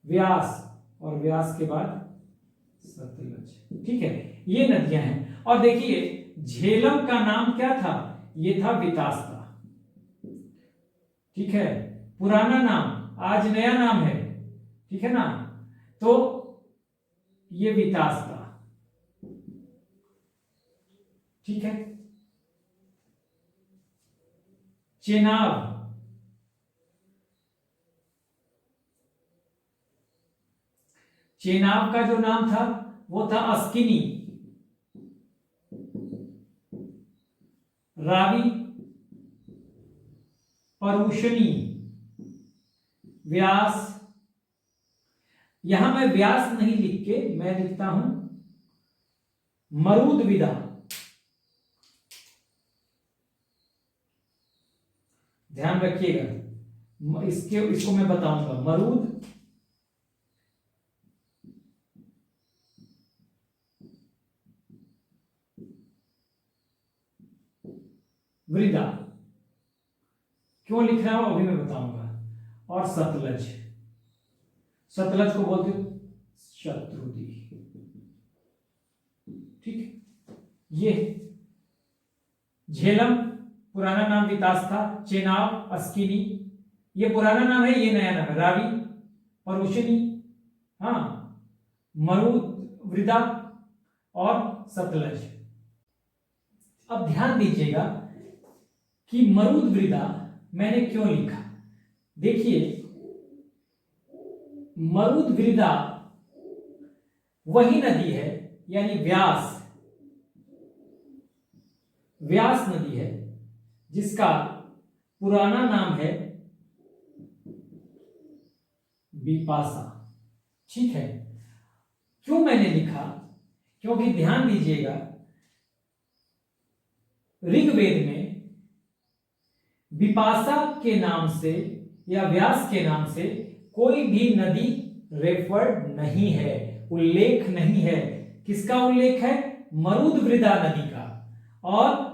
व्यास, और व्यास के बाद सतलज, ठीक है। ये नदियां हैं। और देखिए झेलम का नाम क्या था, ये था वितास्ता, ठीक है, पुराना नाम, आज नया नाम है, ठीक है ना। तो ये वितास्ता, ठीक है। चेनाब, चेनाब का जो नाम था वो था अस्किनी, रावी परुशनी, व्यास, यहां मैं व्यास नहीं लिख के मैं लिखता हूं मरुदविदा, ध्यान रखिएगा, इसको मैं बताऊंगा मरुद वृदा, क्यों लिख रहा हूं अभी मैं बताऊंगा। और सतलज, सतलज को बोलते शत्रुदी, ठीक है। ये झेलम पुराना नाम वितास था, चेनाब, अस्किनी ये पुराना नाम है, ये नया नाम है, रावी, परुषिनी, हाँ, मरुवृदा और सतलज। अब ध्यान दीजिएगा कि मरुदवृदा मैंने क्यों लिखा। देखिए मरुदवृदा वही नदी है, यानी व्यास, व्यास नदी है जिसका पुराना नाम है बिपाशा, ठीक है। क्यों मैंने लिखा, क्योंकि ध्यान दीजिएगा ऋग्वेद ऋग्वेद में विपाशा के नाम से या व्यास के नाम से कोई भी नदी रेफर्ड नहीं है, उल्लेख नहीं है। किसका उल्लेख है? मरुदवृदा नदी का। और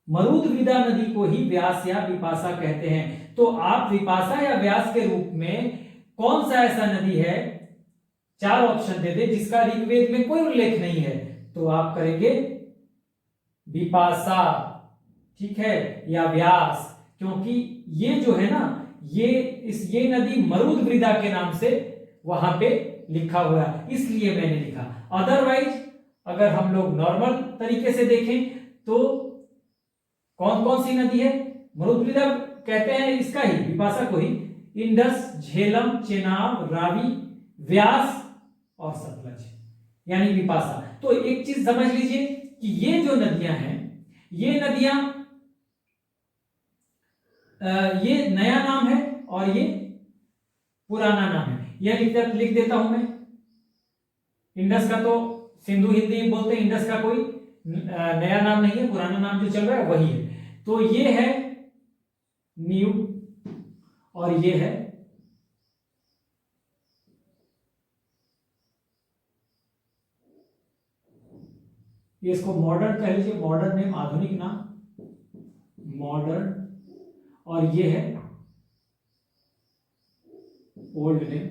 मरुदवृदा नदी को ही व्यास या विपाशा कहते हैं। तो आप विपाशा या व्यास के रूप में कौन सा ऐसा नदी है, 4 ऑप्शन दे दे जिसका ऋग्वेद में कोई उल्लेख नहीं है, तो आप करेंगे विपाशा, ठीक है, या व्यास, क्योंकि ये जो है ना, ये नदी मरुदवृदा के नाम से वहां पे लिखा हुआ है, इसलिए मैंने लिखा। अदरवाइज अगर हम लोग नॉर्मल तरीके से देखें तो कौन कौन सी नदी है? मरुदवृदा कहते हैं इसका ही, विपाशा को ही, इंडस, झेलम, चेनाब, रावी, व्यास और सतलज, यानी विपाशा। तो एक चीज समझ लीजिए कि ये जो नदियां हैं, ये नदियां, ये नया नाम है और ये पुराना नाम है। यह लिख देता हूं मैं। इंडस का तो सिंधु हिंदी में बोलते हैं, इंडस का कोई नया नाम नहीं है, पुराना नाम जो चल रहा है वही है। तो ये है न्यू और ये है ये, इसको मॉडर्न कह लीजिए, मॉडर्न नेम, आधुनिक नाम, मॉडर्न। और ये है ओल्ड नेम,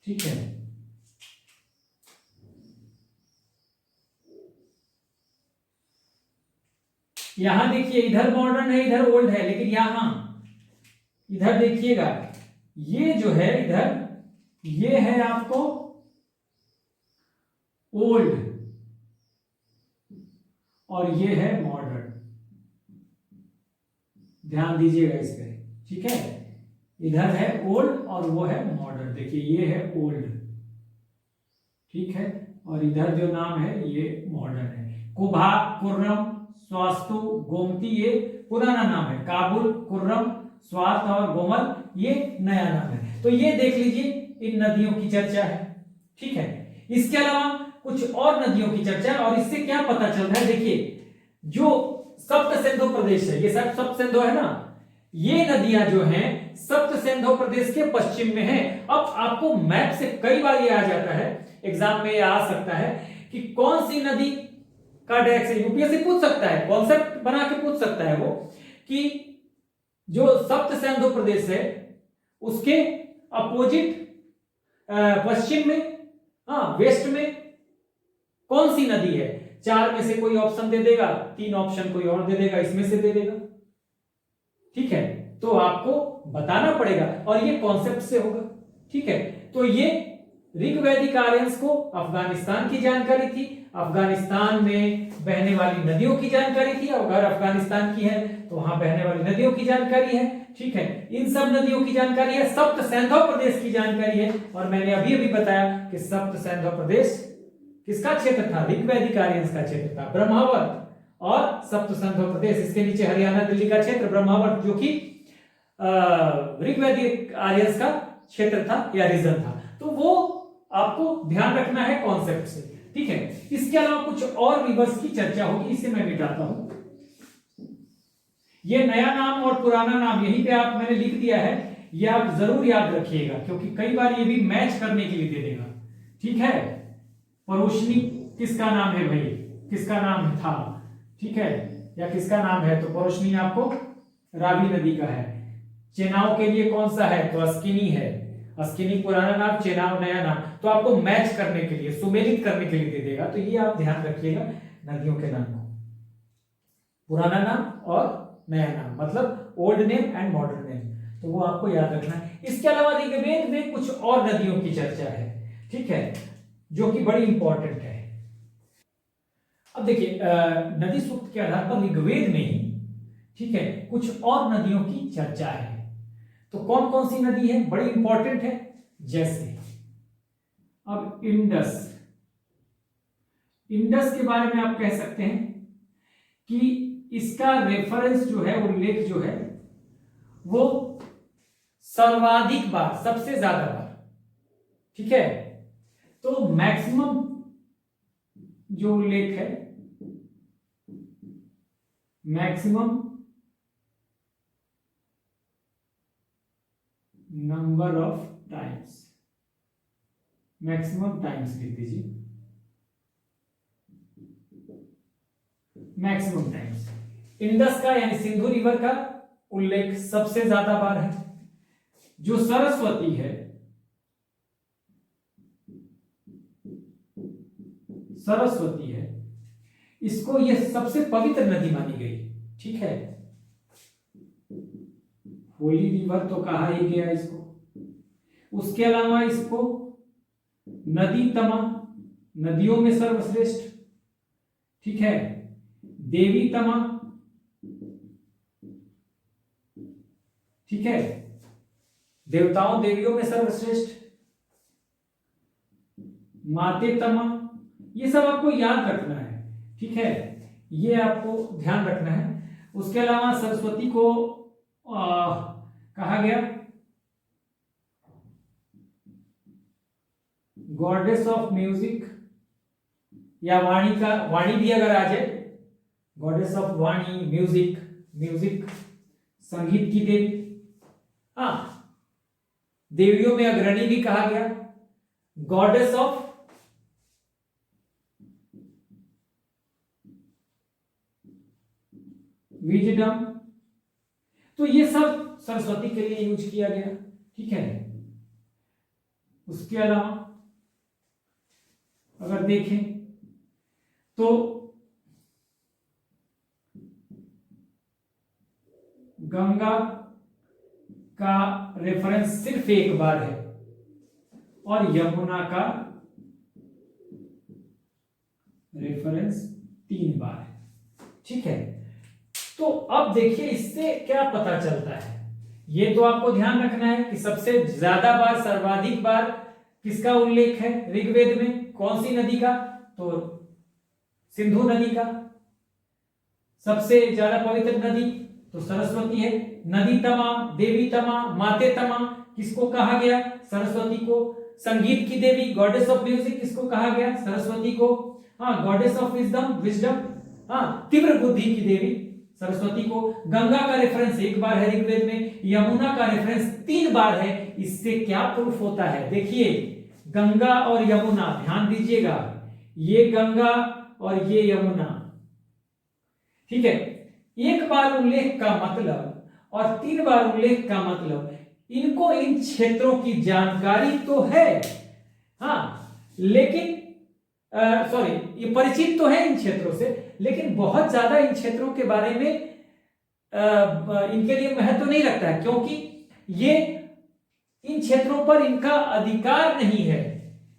ठीक है। यहां देखिए, इधर मॉडर्न है, इधर ओल्ड है, लेकिन यहां इधर देखिएगा, ये जो है इधर, ये है आपको ओल्ड और ये है मॉडर्न। ध्यान दीजिएगा इस पे, ठीक है। इधर है ओल्ड और वो है मॉडर्न। देखिए ये है ओल्ड, ठीक है, और इधर जो नाम है ये मॉडर्न है। कुभा, कुर्रम, स्वास्तु, गोमती ये पुराना नाम है। काबुल, कुर्रम, स्वात और गोमल ये नया नाम है। तो ये देख लीजिए, इन नदियों की चर्चा है, ठीक है। इसके अलावा कुछ और नदियों की चर्चा है, और इससे क्या पता चल रहा है, देखिए जो सप्त सिंधु प्रदेश है, ये सब सप्त सिंधु है ना, ये नदियां जो हैं सप्त सिंधु प्रदेश के पश्चिम में है। अब आपको मैप से कई बार ये आ जाता है, एग्जाम में ये आ सकता है कि कौन सी नदी का डायरेक्शन, यूपीएससी पूछ सकता है, कॉन्सेप्ट बना के पूछ सकता है वो, कि जो सप्त सिंधु प्रदेश है उसके अपोजिट पश्चिम में, वेस्ट में कौन सी नदी है। 4 में से कोई ऑप्शन दे देगा, 3 ऑप्शन कोई और दे देगा, इसमें से दे देगा, ठीक है। तो आपको बताना पड़ेगा, और ये कॉन्सेप्ट से होगा, ठीक है। तो ये ऋग्वैदिक आर्यंस को अफगानिस्तान की जानकारी थी, अफगानिस्तान में बहने वाली नदियों की जानकारी थी। अगर अफगानिस्तान की है तो वहां बहने वाली नदियों की जानकारी है, ठीक है। इन सब नदियों की जानकारी है, सप्त सिंधु प्रदेश की जानकारी है। और मैंने अभी अभी बताया कि सप्त सिंधु प्रदेश किसका क्षेत्र था? ऋग्वैदिक आर्यंस का क्षेत्र था, ब्रह्मावर्त। और सप्त सिंधु प्रदेश, इसके नीचे हरियाणा दिल्ली का क्षेत्र ब्रह्मावर्त, जो कि ऋग्वैदिक आर्यंस का क्षेत्र था या रीजन था। तो वो आपको ध्यान रखना है कॉन्सेप्ट से, ठीक है। इसके अलावा कुछ और रिवर्स की चर्चा होगी, इसे मैं मिटाता हूं। ये नया नाम और पुराना नाम यहीं पे आप मैंने लिख दिया है, ये आप जरूर याद रखिएगा, क्योंकि कई बार ये भी मैच करने के लिए दे देगा, ठीक है। परोशनी किसका नाम है भाई, किसका नाम था, ठीक है, या किसका नाम है? तो परोशनी आपको रावी नदी का है। चेनाव के लिए कौन सा है? तो अस्किनी है। अस्किनी पुराना नाम, चेनाव नया नाम। तो आपको मैच करने के लिए, सुमेलित करने के लिए दे देगा। तो ये आप ध्यान रखिएगा नदियों के नाम को, पुराना नाम और नया नाम, मतलब old name and modern name, तो वो आपको याद रखना है। इसके अलावा ऋग्वेद में कुछ और नदियों की चर्चा है, ठीक है, जो कि बड़ी इंपॉर्टेंट है। अब देखिए, नदी सूक्त के आधार पर ऋग्वेद में ही, ठीक है, कुछ और नदियों की चर्चा है। तो कौन कौन सी नदी है, बड़ी इंपॉर्टेंट है। जैसे अब इंडस, इंडस के बारे में आप कह सकते हैं कि इसका रेफरेंस जो है, उल्लेख जो है, वो सर्वाधिक बार, सबसे ज्यादा बार, ठीक है। तो मैक्सिमम जो उल्लेख है maximum number of times, maximum times लिख दीजिए, मैक्सिमम टाइम्स। इंडस का यानी सिंधु रिवर का उल्लेख सबसे ज्यादा बार है। जो सरस्वती है, सरस्वती है, इसको यह सबसे पवित्र नदी मानी गई। ठीक है, होली रिवर तो कहा ही गया इसको। उसके अलावा इसको नदी तमा, नदियों में सर्वश्रेष्ठ। ठीक है, देवी तमा, ठीक है, देवताओं देवियों में सर्वश्रेष्ठ, माते तमा, ये सब आपको याद रखना है। ठीक है, ये आपको ध्यान रखना है। उसके अलावा सरस्वती को कहा गया गॉडेस ऑफ म्यूजिक या वाणी का, वाणी भी अगर आ जाए, goddess of Vani, music, music संगीत की देवी। हाँ, देवियों में अग्रणी भी कहा गया, गॉडेस ऑफ विजडम। तो ये सब सरस्वती के लिए यूज किया गया। ठीक है, उसके अलावा अगर देखें तो गंगा का रेफरेंस सिर्फ एक बार है और यमुना का रेफरेंस 3 बार है। ठीक है, तो अब देखिए इससे क्या पता चलता है। ये तो आपको ध्यान रखना है कि सबसे ज्यादा बार, सर्वाधिक बार किसका उल्लेख है ऋग्वेद में, कौन सी नदी का, तो सिंधु नदी का। सबसे ज्यादा पवित्र नदी तो सरस्वती है। नदी तमा, देवी तमा, माते तमा किसको कहा गया, सरस्वती को। संगीत की देवी, गॉडेस ऑफ म्यूजिक किसको कहा गया, सरस्वती को। हाँ, गॉडेस ऑफ विजडम, विजडम, हाँ, तीव्र बुद्धि की देवी सरस्वती को। गंगा का रेफरेंस 1 बार है ऋग्वेद में, यमुना का रेफरेंस 3 बार है। इससे क्या प्रूफ होता है, देखिए गंगा और यमुना, ध्यान दीजिएगा, ये गंगा और ये यमुना। ठीक है, 1 बार उल्लेख का मतलब और 3 बार उल्लेख का मतलब, इनको इन क्षेत्रों की जानकारी तो है, हाँ, लेकिन सॉरी, ये परिचित तो है इन क्षेत्रों से, लेकिन बहुत ज्यादा इन क्षेत्रों के बारे में इनके लिए महत्व नहीं रखता है, क्योंकि ये इन क्षेत्रों पर इनका अधिकार नहीं है।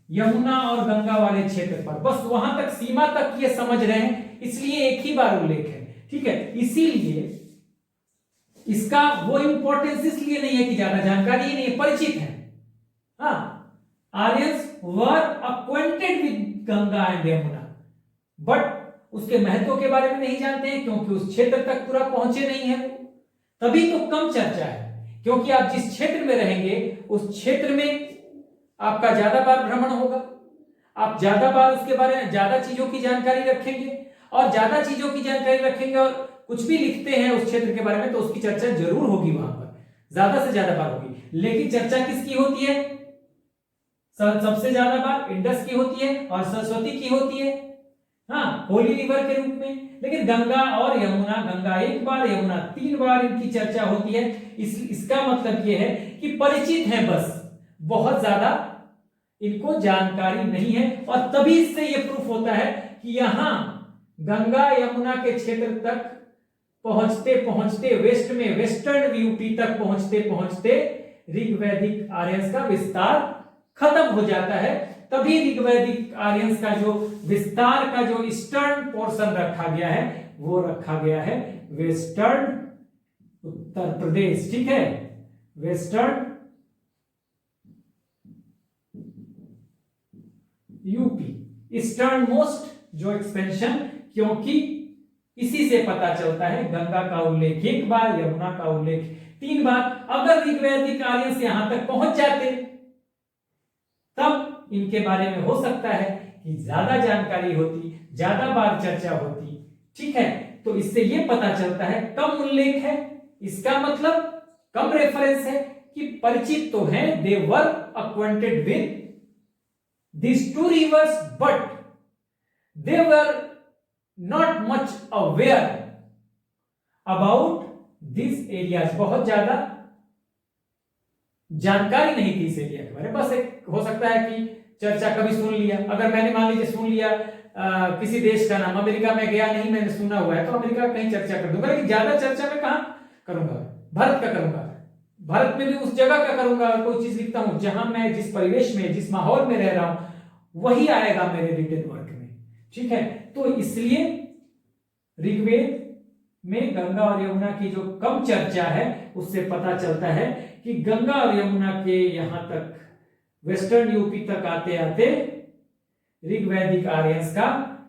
यमुना और गंगा वाले क्षेत्र पर बस वहां तक, सीमा तक ये समझ रहे हैं, इसलिए 1 ही बार उल्लेख है। ठीक है, इसीलिए इसका वो इंपॉर्टेंस इसलिए नहीं है कि ज्यादा जानकारी ही नहीं है, परिचित है। हाँ, Aryans were acquainted with Ganga and Yamuna, but उसके महत्व के बारे में नहीं जानते हैं, क्योंकि उस क्षेत्र तक पूरा पहुंचे नहीं है। तभी तो कम चर्चा है, क्योंकि आप जिस क्षेत्र में रहेंगे उस क्षेत्र में आपका ज्यादा बार भ्रमण होगा, आप ज्यादा बार उसके बारे में ज्यादा चीजों की जानकारी रखेंगे, और ज्यादा चीजों की जानकारी रखेंगे और कुछ भी लिखते हैं उस क्षेत्र के बारे में, तो उसकी चर्चा जरूर होगी, वहां पर ज्यादा से ज्यादा बार होगी। लेकिन चर्चा किसकी होती है, सबसे ज्यादा बार इंडस की होती है और सरस्वती की होती है, हाँ, होली रिवर के रूप में। लेकिन गंगा और यमुना, गंगा 1 बार, यमुना 3 बार इनकी चर्चा होती है। इसका मतलब यह है कि परिचित हैं, बस बहुत ज्यादा इनको जानकारी नहीं है। और तभी इससे यह प्रूफ होता है कि यहां गंगा यमुना के क्षेत्र तक पहुंचते पहुंचते, वेस्ट में, वेस्टर्न यूपी तक पहुंचते पहुंचते ऋग्वैदिक आर्यंस का विस्तार खत्म हो जाता है। तभी ऋग्वैदिक आर्यंस का जो विस्तार का जो ईस्टर्न पोर्शन रखा गया है, वो रखा गया है वेस्टर्न उत्तर प्रदेश। ठीक है, वेस्टर्न यूपी, ईस्टर्न मोस्ट जो एक्सपेंशन, क्योंकि इसी से पता चलता है गंगा का उल्लेख 1 बार, यमुना का उल्लेख 3 बार। अगर ऋग्वैदिक आर्यंस यहां तक पहुंच जाते तब इनके बारे में हो सकता है कि ज्यादा जानकारी होती, ज्यादा बार चर्चा होती। ठीक है, तो इससे ये पता चलता है कम उल्लेख है, इसका मतलब कम रेफरेंस है कि परिचित तो हैं, they were acquainted with these two rivers, but they were not much aware about these areas. बहुत ज्यादा जानकारी नहीं थी इस एरिया के बारे में। बस एक हो सकता है कि चर्चा कभी सुन लिया, अगर मैंने मान लीजिए सुन लिया किसी देश का नाम, अमेरिका में गया नहीं, मैंने सुना हुआ है तो अमेरिका कहीं चर्चा कर दूंगा, लेकिन ज्यादा चर्चा में कहां करूंगा, भारत का करूंगा। भारत में भी उस जगह का करूंगा, कोई चीज लिखता हूं जहां मैं जिस परिवेश में जिस माहौल में रह रहा हूं वही आएगा मेरे रिटन वर्क में, ठीक है। तो इसलिए ऋग्वेद में गंगा और यमुना की जो कम चर्चा है उससे पता चलता है कि गंगा और यमुना के यहां तक वेस्टर्न यूपी तक आते आते ऋग्वैदिक आर्यंस का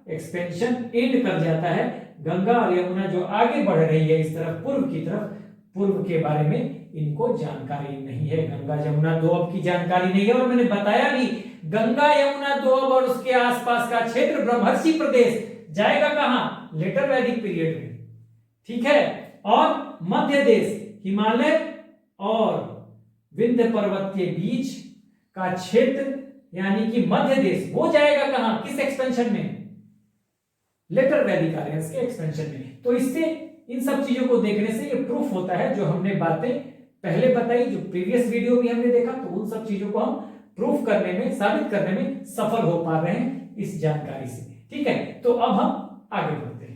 एक्सपेंशन एंड कर जाता है। गंगा और यमुना जो आगे बढ़ रही है इस तरफ पूर्व की तरफ, पूर्व के बारे में इनको जानकारी नहीं है। गंगा यमुना दोअब की जानकारी नहीं है, और मैंने बताया भी गंगा यमुना दोअब और उसके आसपास का क्षेत्र ब्रह्मर्षि प्रदेश जाएगा कहां, लेटर वैदिक पीरियड में, ठीक है। और मध्य देश हिमालय और विंध्य पर्वत के बीच का क्षेत्र यानी कि मध्य देश वो जाएगा कहां, किस एक्सपेंशन में, लेटर वैदिक आर्यंस के एक्सपेंशन में। तो इससे इन सब चीजों को देखने से ये प्रूफ होता है जो हमने बातें पहले बताई, जो प्रीवियस वीडियो भी हमने देखा, तो उन सब चीजों को हम प्रूफ करने में, साबित करने में सफल हो पा रहे हैं इस जानकारी से, ठीक है। तो अब हम आगे बढ़ते हैं।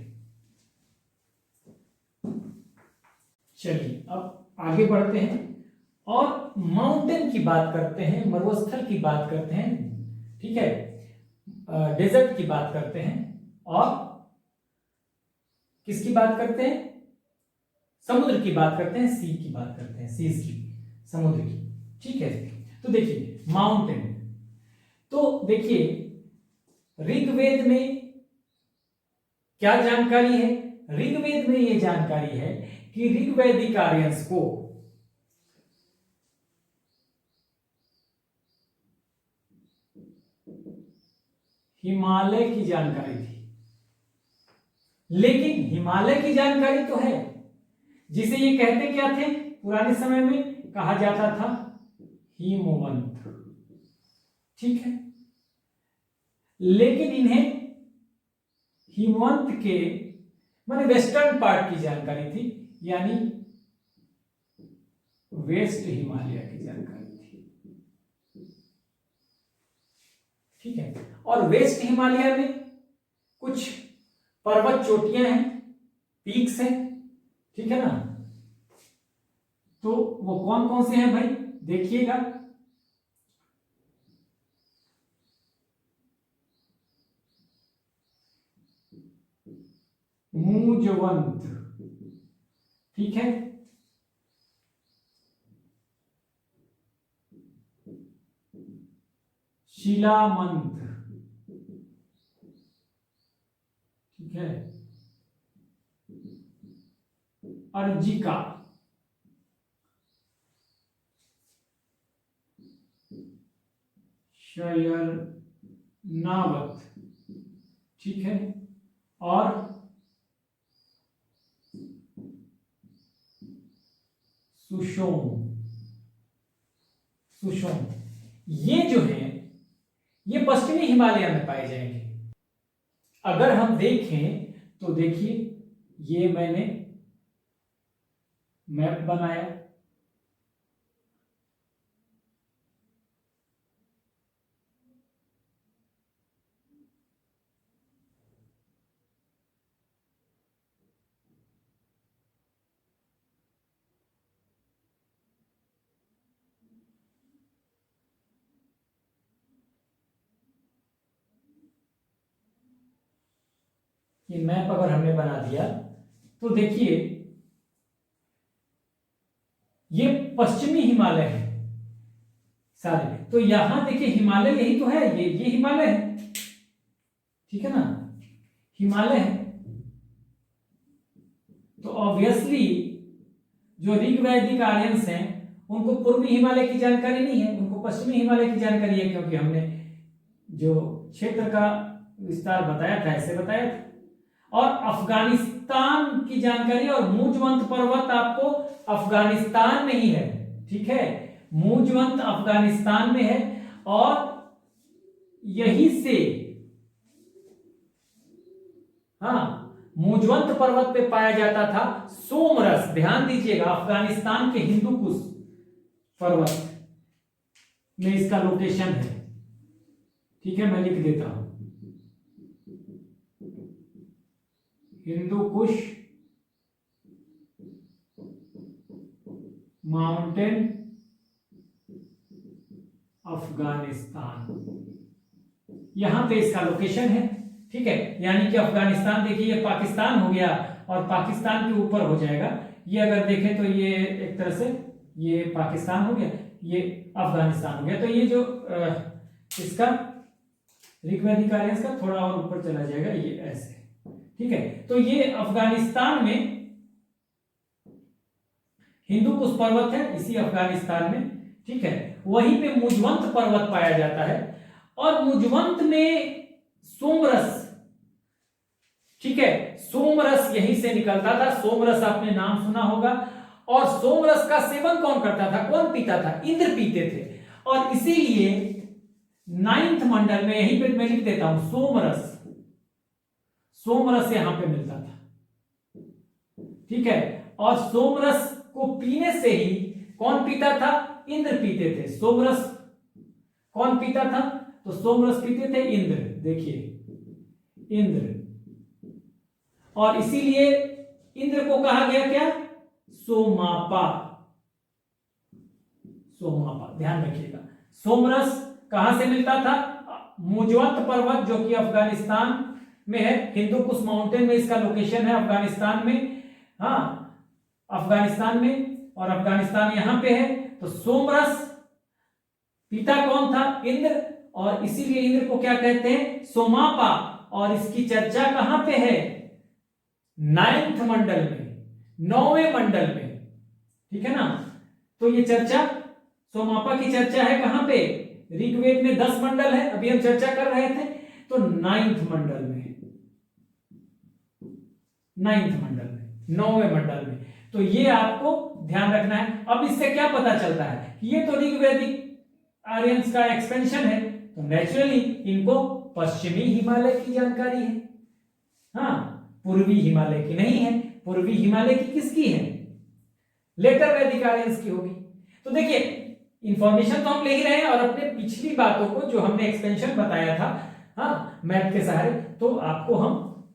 चलिए अब आगे बढ़ते हैं और माउंटेन की बात करते हैं, मरुस्थल की बात करते हैं, ठीक है, डेजर्ट की बात करते हैं, और किसकी बात करते हैं, समुद्र की बात करते हैं, सी की बात करते हैं, सीज की, समुद्र की, ठीक है। तो देखिए माउंटेन, तो देखिए ऋग्वेद में क्या जानकारी है, ऋग्वेद में यह जानकारी है कि ऋग्वैदिक आर्यंस को हिमालय की जानकारी थी, लेकिन हिमालय की जानकारी तो है, जिसे ये कहते क्या थे, पुराने समय में कहा जाता था हिमवंत, ठीक है। लेकिन इन्हें हिमवंत के माने वेस्टर्न पार्ट की जानकारी थी, यानी वेस्ट हिमालय की जानकारी थी, ठीक है। और वेस्ट हिमालय में कुछ पर्वत चोटियां हैं, पीक्स हैं, ठीक है ना। तो वो कौन कौन से हैं भाई, देखिएगा, मूजवंत, ठीक है, शिलामंत, ठीक है, अर्जिका, शयरनावत, ठीक है, और सुषोम, सुषोम, ये जो है ये पश्चिमी हिमालय में पाए जाएंगे। अगर हम देखें तो देखिए ये मैंने मैप बनाया, ये मैप अगर हमने बना दिया तो देखिए ये पश्चिमी हिमालय है सारे, तो यहां देखिए हिमालय यही तो है, ये हिमालय है, ठीक है ना, हिमालय है। तो ऑब्वियसली जो ऋग्वैदिक आर्यंस हैं उनको पूर्वी हिमालय की जानकारी नहीं है, उनको पश्चिमी हिमालय की जानकारी है, क्योंकि हमने जो क्षेत्र का विस्तार बताया था ऐसे बताया था। और पाकिस्तान की जानकारी, और मूजवंत पर्वत आपको अफगानिस्तान में ही है, ठीक है, मूजवंत अफगानिस्तान में है, और यही से, हाँ, मूजवंत पर्वत पे पाया जाता था सोमरस। ध्यान दीजिएगा, अफगानिस्तान के हिंदुकुश पर्वत में इसका लोकेशन है, ठीक है, मैं लिख देता हूं, हिंदुकुश माउंटेन अफगानिस्तान, यहां पे इसका लोकेशन है, ठीक है। यानी कि अफगानिस्तान, देखिए ये पाकिस्तान हो गया और पाकिस्तान के ऊपर हो जाएगा, ये अगर देखें तो ये एक तरह से ये पाकिस्तान हो गया, ये अफगानिस्तान हो गया, तो ये जो इसका ऋग्वैदिक आर्यन का थोड़ा और ऊपर चला जाएगा, ये ऐसे, ठीक है। तो ये अफगानिस्तान में हिंदुकुश पर्वत है, इसी अफगानिस्तान में, ठीक है। वहीं पे मूजवंत पर्वत पाया जाता है, और मूजवंत में सोमरस, ठीक है, सोमरस यहीं से निकलता था। सोमरस आपने नाम सुना होगा, और सोमरस का सेवन कौन करता था, कौन पीता था, इंद्र पीते थे, और इसीलिए 9th मंडल में, यहीं पे मैं लिख देता हूं सोमरस, सोमरस यहां पे मिलता था, ठीक है। और सोमरस को पीने से ही कौन पीता था, इंद्र पीते थे। सोमरस कौन पीता था, तो सोमरस पीते थे इंद्र, देखिए इंद्र, और इसीलिए इंद्र को कहा गया क्या, सोमापा, सोमापा, ध्यान रखिएगा। सोमरस कहां से मिलता था, मूजवंत पर्वत जो कि अफगानिस्तान में है, हिंदुकुश माउंटेन में इसका लोकेशन है, अफगानिस्तान में, हाँ, अफगानिस्तान में, और अफगानिस्तान यहां पे है, तो सोमरस पिता कौन था, इंद्र, और इसीलिए इंद्र को क्या कहते हैं, सोमापा, और इसकी चर्चा कहां पे है, 9th मंडल में, 9वें मंडल में, ठीक है ना। तो ये चर्चा, सोमापा की चर्चा है कहां पे, ऋग्वेद में 10 मंडल है, अभी हम चर्चा कर रहे थे, तो 9th मंडल में, 9th मंडल में, 9वें मंडल में। तो ये आपको ध्यान रखना है। अब इससे क्या पता चलता है, ये तो ऋग्वैदिक आर्यंस का एक्सपेंशन है, तो नेचुरली इनको पश्चिमी हिमालय की जानकारी है, हाँ, पूर्वी हिमालय की नहीं है। पूर्वी हिमालय की किसकी है, लेटर वैदिक आर्यंस की होगी। तो देखिए, इंफॉर्मेशन तो हम ले ही रहे हैं, और अपने पिछली बातों को जो हमने एक्सपेंशन बताया था, हाँ, मैप के सहारे, तो आपको हम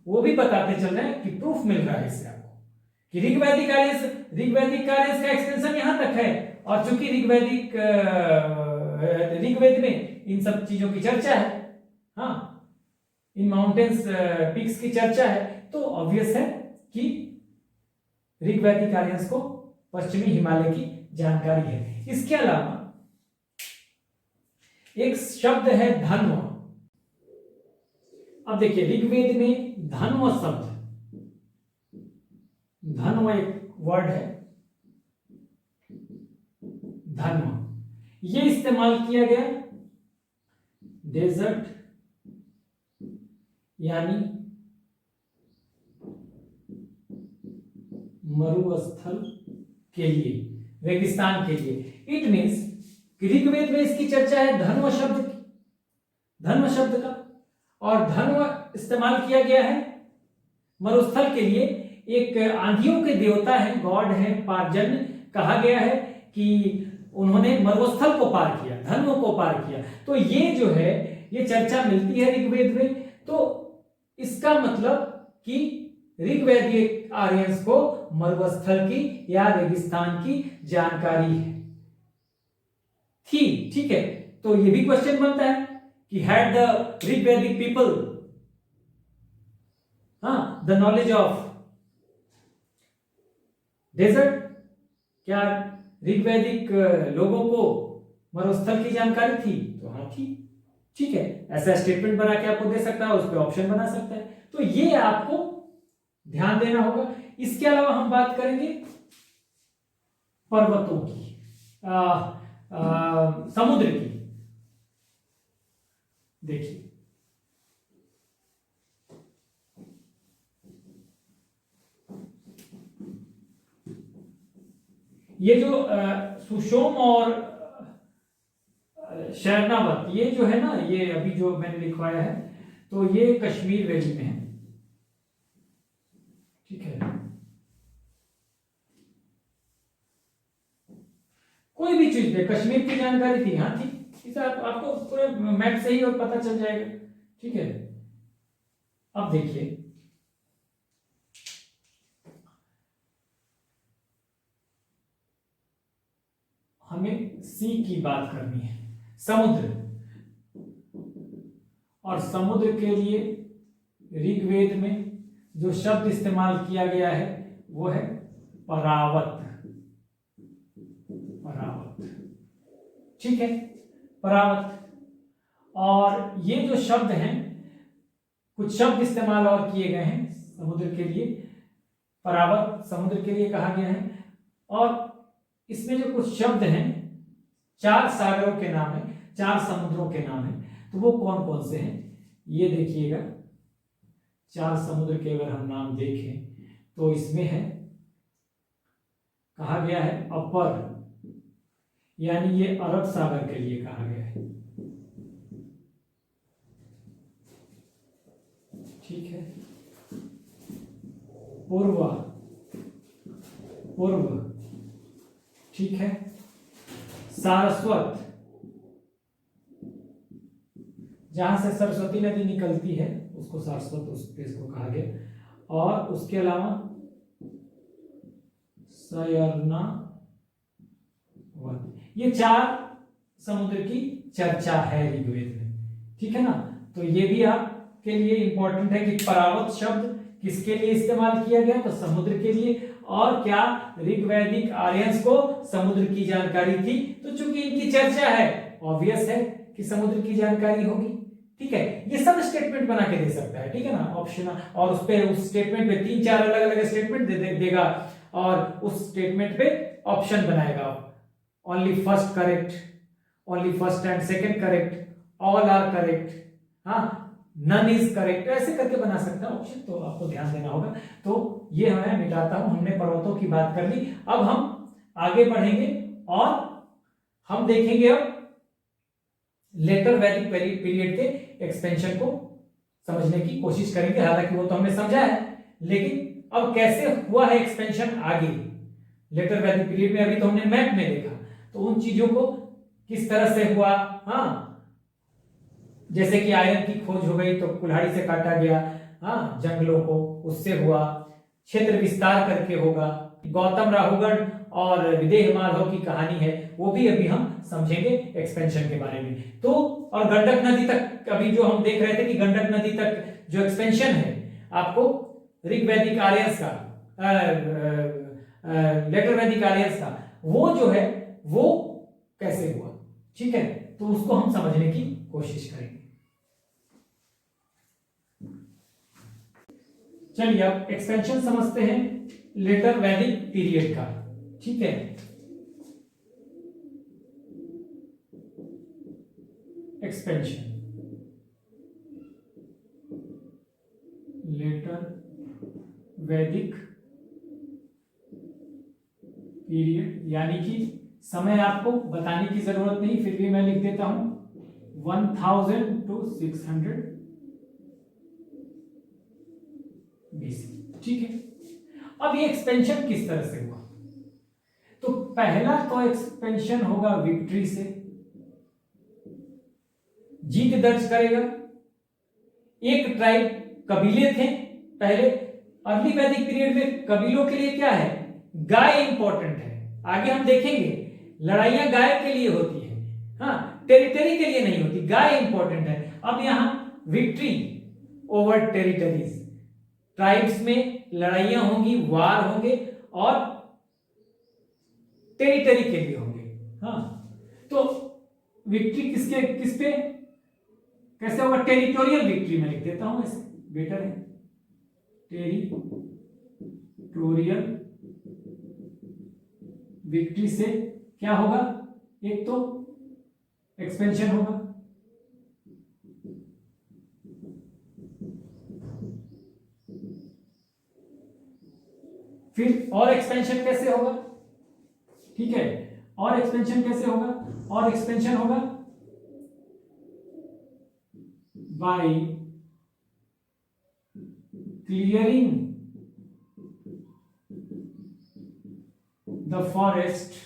वो भी बताते चल रहे हैं कि प्रूफ मिल रहा है इससे आपको कि ऋग्वैदिक आर्यंस का एक्सपेंशन यहां तक है, और चूंकि ऋग्वेद में इन सब चीजों की चर्चा है, हाँ, इन माउंटेन्स पीक्स की चर्चा है, तो ऑब्वियस है कि ऋग्वैदिक आर्यंस को पश्चिमी हिमालय की जानकारी है। इसके अलावा एक शब्द है धन्व। अब देखिए, ऋग्वेद में धन्व शब्द, धन्व एक वर्ड है, धन्व, ये इस्तेमाल किया गया डेजर्ट यानी मरुस्थल के लिए, रेगिस्तान के लिए। इट मीन्स ऋग्वेद में इसकी चर्चा है धन्व शब्द की, धन्व शब्द का, और धन्व इस्तेमाल किया गया है मरुस्थल के लिए। एक आंधियों के देवता है, गॉड है, पार्जन्य, कहा गया है कि उन्होंने मरुस्थल को पार किया, धन्व को पार किया। तो ये जो है, ये चर्चा मिलती है ऋग्वेद में। तो इसका मतलब कि ऋग्वैदिक आर्यंस को मरुस्थल की या रेगिस्तान की जानकारी है थी, ठीक है। तो ये भी क्वेश्चन बनता है कि had the Rigvedic people the knowledge of desert, क्या ऋग्वैदिक लोगों को मरुस्थल की जानकारी थी, तो हाँ थी, ठीक है। ऐसा स्टेटमेंट बना के आपको दे सकता है, उस पर ऑप्शन बना सकता है, तो ये आपको ध्यान देना होगा। इसके अलावा हम बात करेंगे पर्वतों की, समुद्र की। देखिए, ये जो सुषोम और शरणावत, ये जो है ना, ये अभी जो मैंने लिखवाया है, तो ये कश्मीर वैली में है, ठीक है। कोई भी चीज दे, कश्मीर की जानकारी थी, हाँ ठीक, इसे आपको पूरे मैप से ही और पता चल जाएगा, ठीक है। अब देखिए, हमें सी की बात करनी है, समुद्र। और समुद्र के लिए ऋग्वेद में जो शब्द इस्तेमाल किया गया है वो है परावत, परावत, ठीक है, परावत। और ये जो शब्द हैं, कुछ शब्द इस्तेमाल और किए गए हैं समुद्र के लिए, परावत समुद्र के लिए कहा गया है। और इसमें जो कुछ शब्द हैं, 4 सागरों के नाम है, 4 समुद्रों के नाम है, तो वो कौन कौन से हैं ये देखिएगा। 4 समुद्र के अगर हम नाम देखें तो इसमें है, कहा गया है अपर, यानी ये अरब सागर के लिए कहा गया है, ठीक है। पूर्व, पूर्व, ठीक है। सारस्वत, जहां से सरस्वती नदी निकलती है उसको सारस्वत, उस देश को कहा गया। और उसके अलावा सयर्ना, ये 4 समुद्र की चर्चा है ऋग्वेद में, ठीक है ना। तो ये भी आपके लिए इंपॉर्टेंट है कि परावत शब्द किसके लिए इस्तेमाल किया गया, तो समुद्र के लिए। और क्या ऋग्वैदिक आर्यंस को समुद्र की जानकारी थी, तो चूंकि इनकी चर्चा है, ऑब्वियस है कि समुद्र की जानकारी होगी, ठीक है। ये सब स्टेटमेंट बना के दे सकता है, ठीक है ना, ऑप्शन। और उस पे, उस स्टेटमेंट पे 3-4 अलग अलग स्टेटमेंट देगा और उस स्टेटमेंट पे ऑप्शन बनाएगा, only first correct, only first and second correct, all are correct, हाँ, नन इज करेक्ट, ऐसे करके बना सकता है ऑप्शन, तो आपको ध्यान देना होगा। तो ये मैं मिटाता हूं, हमने पर्वतों की बात कर ली। अब हम आगे बढ़ेंगे और हम देखेंगे अब लेटर वैदिक पीरियड के एक्सपेंशन को समझने की कोशिश करेंगे। हालांकि वो तो हमने समझा है, लेकिन अब कैसे हुआ है एक्सपेंशन आगे लेटर वैदिक पीरियड में, अभी तो हमने मैप में देखा, तो उन चीजों को किस तरह से हुआ, हाँ, जैसे कि आयरन की खोज हो गई तो कुल्हाड़ी से काटा गया, हाँ, जंगलों को, उससे हुआ, क्षेत्र विस्तार करके होगा, गौतम राहुगढ़ और विदेह माधव की कहानी है, वो भी अभी हम समझेंगे एक्सपेंशन के बारे में। तो और गंडक नदी तक, अभी जो हम देख रहे थे कि गंडक नदी तक जो एक्सपेंशन है, आपको ऋग्वैदिक आर्यंस का, लेटर वैदिक आर्यंस का, वो जो है वो कैसे हुआ, ठीक है, तो उसको हम समझने की कोशिश करेंगे। चलिए अब एक्सपेंशन समझते हैं लेटर वैदिक पीरियड का, ठीक है। एक्सपेंशन लेटर वैदिक पीरियड, यानी कि समय आपको बताने की जरूरत नहीं, फिर भी मैं लिख देता हूं 1000 to 600 BC, ठीक है। अब ये एक्सपेंशन किस तरह से हुआ, तो पहला तो एक्सपेंशन होगा विक्ट्री से, जीत दर्ज करेगा। एक ट्राइब, कबीले थे पहले, अर्ली वैदिक पीरियड में कबीलों के लिए क्या है, गाय इंपॉर्टेंट है, आगे हम देखेंगे लड़ाइयां गाय के लिए होती है, हाँ, टेरिटरी के लिए नहीं होती, गाय इंपॉर्टेंट है। अब यहां विक्ट्री ओवर टेरिटरीज, ट्राइब्स में लड़ाइयां होंगी, वार होंगे और टेरिटरी के लिए होंगे, हाँ। तो विक्ट्री किसके, किस पे, कैसे होगा, टेरिटोरियल विक्ट्री में लिख देता हूं, ऐसे बेटर है, टेरिटोरियल विक्ट्री से क्या होगा, एक तो एक्सपेंशन होगा, फिर और एक्सपेंशन कैसे होगा, ठीक है। और एक्सपेंशन कैसे होगा? और एक्सपेंशन होगा by clearing the forest,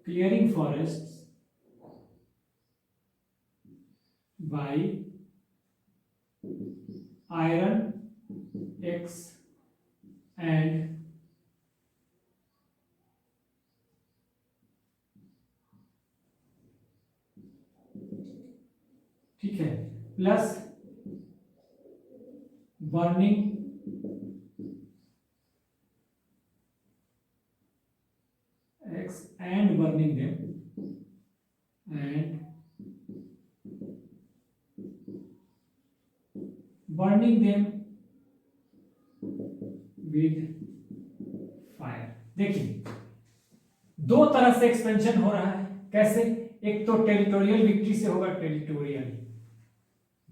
clearing forests by iron X and ठीक है, plus burning X and burning them with fire। देखिए दो तरह से एक्सपेंशन हो रहा है। कैसे? एक तो टेरिटोरियल विक्ट्री से होगा, टेरिटोरियल,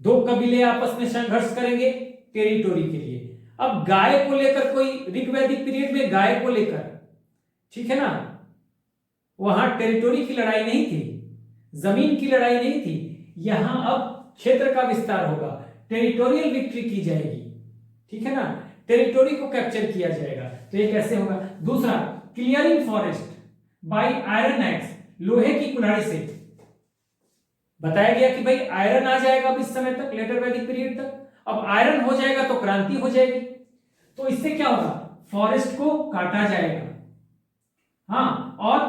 दो कबीले आपस में संघर्ष करेंगे टेरिटोरी के लिए। अब गाय को लेकर कोई ऋग्वैदिक पीरियड में गाय को लेकर, ठीक है ना, वहां टेरिटोरी की लड़ाई नहीं थी, जमीन की लड़ाई नहीं थी। यहां अब क्षेत्र का विस्तार होगा, टेरिटोरियल विक्ट्री की जाएगी, ठीक है ना, टेरिटोरी को कैप्चर किया जाएगा। तो ये कैसे होगा? दूसरा, clearing forest by iron x, लोहे की कुल्हाड़ी से। बताया गया कि भाई आयरन आ जाएगा अब इस समय तक, लेटर वैदिक पीरियड तक। अब आयरन हो जाएगा तो क्रांति हो जाएगी। तो इससे क्या होगा? फॉरेस्ट को काटा जाएगा, हाँ, और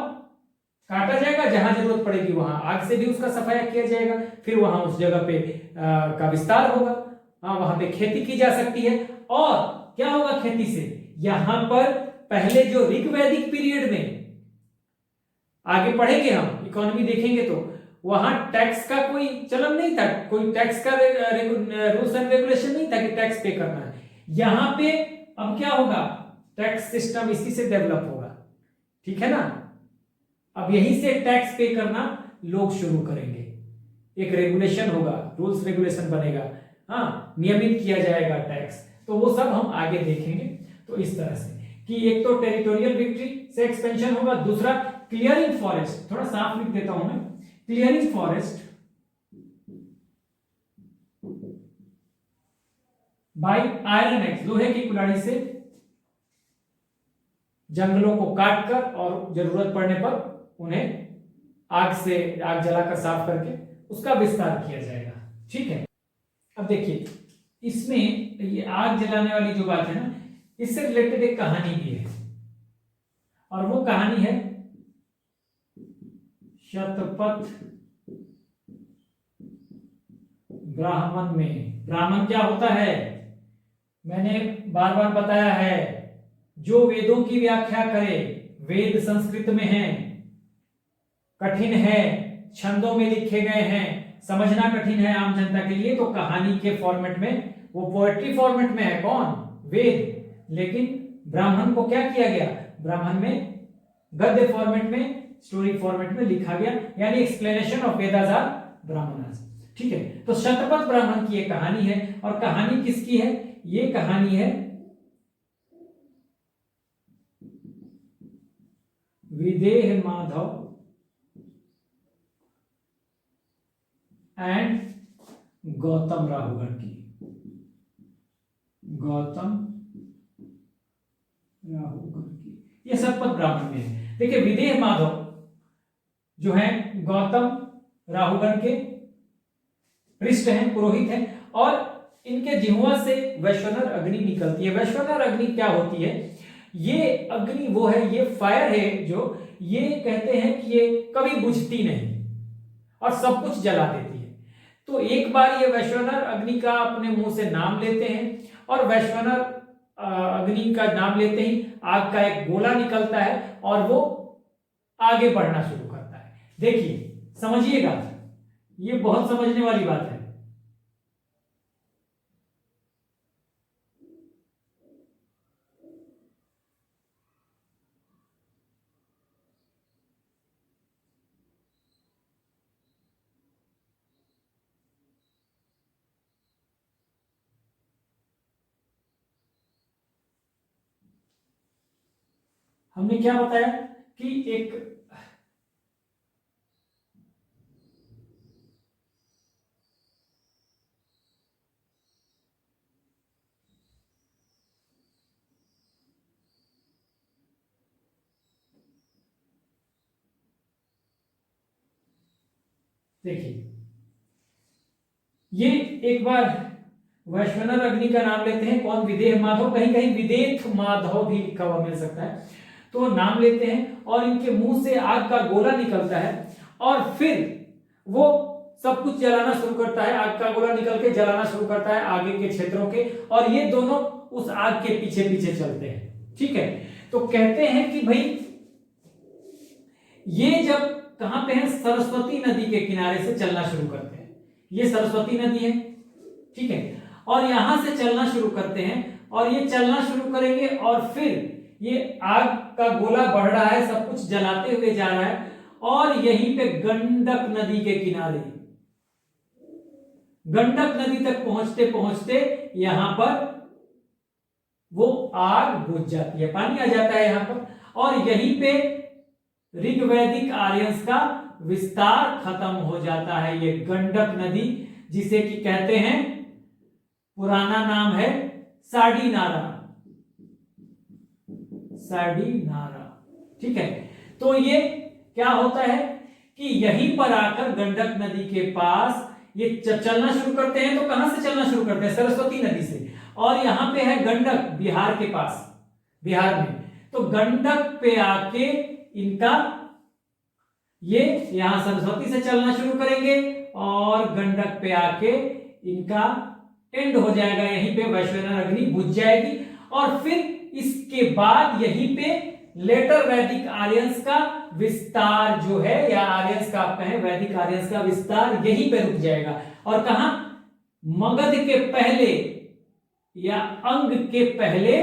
काटा जाएगा, जहां जरूरत पड़ेगी वहां आग से भी उसका सफाया किया जाएगा, फिर वहां उस जगह पे का विस्तार होगा, हाँ, वहां पे खेती की जा सकती है। और क्या होगा खेती से? यहां पर पहले जो ऋग्वैदिक पीरियड में, आगे पढ़ेंगे हम, इकोनॉमी देखेंगे तो वहां टैक्स का कोई चलन नहीं था, कोई टैक्स का रूल्स एंड रेगुलेशन नहीं था कि टैक्स पे करना है। यहां पे अब क्या होगा? टैक्स सिस्टम इसी से डेवलप होगा, ठीक है ना। अब यहीं से टैक्स पे करना लोग शुरू करेंगे, एक रेगुलेशन होगा, रूल्स रेगुलेशन बनेगा, हाँ, नियमित किया जाएगा टैक्स। तो वो सब हम आगे देखेंगे। तो इस तरह से कि एक तो टेरिटोरियल विक्ट्री से एक्सपेंशन होगा, दूसरा क्लियरिंग फॉरेस्ट, थोड़ा साफ लिख देता हूं मैं, clearing forest by iron x, लोहे की कुल्हाड़ी से जंगलों को काटकर और जरूरत पड़ने पर उन्हें आग जलाकर साफ करके उसका विस्तार किया जाएगा, ठीक है। अब देखिए इसमें ये आग जलाने वाली जो बात है ना, इससे रिलेटेड एक कहानी भी है, और वो कहानी है शतपथ ब्राह्मण में। ब्राह्मण क्या होता है? मैंने बार बार बताया है, जो वेदों की व्याख्या करे, वेद संस्कृत में हैं, कठिन है, छंदों में लिखे गए हैं, समझना कठिन है आम जनता के लिए, तो कहानी के फॉर्मेट में, वो पोएट्री फॉर्मेट में है, कौन? वेद। लेकिन ब्राह्मण को क्या किया गया? ब्राह्मण में गद्य फॉर्मेट में, स्टोरी फॉर्मेट में लिखा गया, यानी explanation of Vedas are Brahmanas, ठीक है। तो शतपथ ब्राह्मण की एक कहानी है, और कहानी किसकी है? ये कहानी है विदेह माधव एंड गौतम राहुगण की। गौतम राहुगण की, ये शतपथ ब्राह्मण में है। देखिए विदेह माधव जो है गौतम राहुगण के पृष्ठ हैं, पुरोहित हैं, और इनके जिह्वा से वैश्वानर अग्नि निकलती है। वैश्वानर अग्नि क्या होती है? ये अग्नि वो है, ये फायर है जो, ये कहते हैं कि ये कभी बुझती नहीं और सब कुछ जला देती है। तो एक बार ये वैश्वानर अग्नि का अपने मुंह से नाम लेते हैं, और वैश्वानर अग्नि का नाम लेते ही आग का एक गोला निकलता है और वो आगे बढ़ना शुरू करता है। देखिए समझिएगा, ये बहुत समझने वाली बात है। हमने क्या बताया कि एक देखिए, ये एक बार वैश्वानर अग्नि का नाम लेते हैं। कौन? विदेह माधव, कहीं कहीं विदेथ माधव भी लिखा हुआ मिल सकता है। तो नाम लेते हैं और इनके मुंह से आग का गोला निकलता है और फिर वो सब कुछ जलाना शुरू करता है। आग का गोला निकल के जलाना शुरू करता है आगे के क्षेत्रों के, और ये दोनों उस आग के पीछे पीछे चलते हैं। ठीक है, तो कहते हैं कि भाई ये जब कहां पे है, सरस्वती नदी के किनारे से चलना शुरू करते हैं। ये सरस्वती नदी है, ठीक है, और यहां से चलना शुरू करते हैं और ये चलना शुरू करेंगे और फिर ये आग का गोला बढ़ रहा है, सब कुछ जलाते हुए जा रहा है, और यहीं पे गंडक नदी के किनारे, गंडक नदी तक पहुंचते पहुंचते यहां पर वो आग बुझ जाती है, पानी आ जाता है यहां पर, और यहीं पे ऋग्वैदिक आर्यंस का विस्तार खत्म हो जाता है। ये गंडक नदी, जिसे कि कहते हैं, पुराना नाम है साडी नारा, साडी नारा। ठीक है, तो ये क्या होता है कि यहीं पर आकर गंडक नदी के पास ये चलना शुरू करते हैं। तो कहां से चलना शुरू करते हैं? सरस्वती नदी से, और यहां पे है गंडक, बिहार के पास, बिहार में। तो गंडक पे आके इनका ये यहां सरस्वती से चलना शुरू करेंगे और गंडक पे आके इनका एंड हो जाएगा, यहीं पे वैश्वानर अग्नि बुझ जाएगी। और फिर इसके बाद यहीं पे लेटर वैदिक आर्यंस का विस्तार जो है, या आर्यंस का आप कहें, वैदिक आर्यंस का विस्तार यहीं पे रुक जाएगा। और कहां? मगध के पहले या अंग के पहले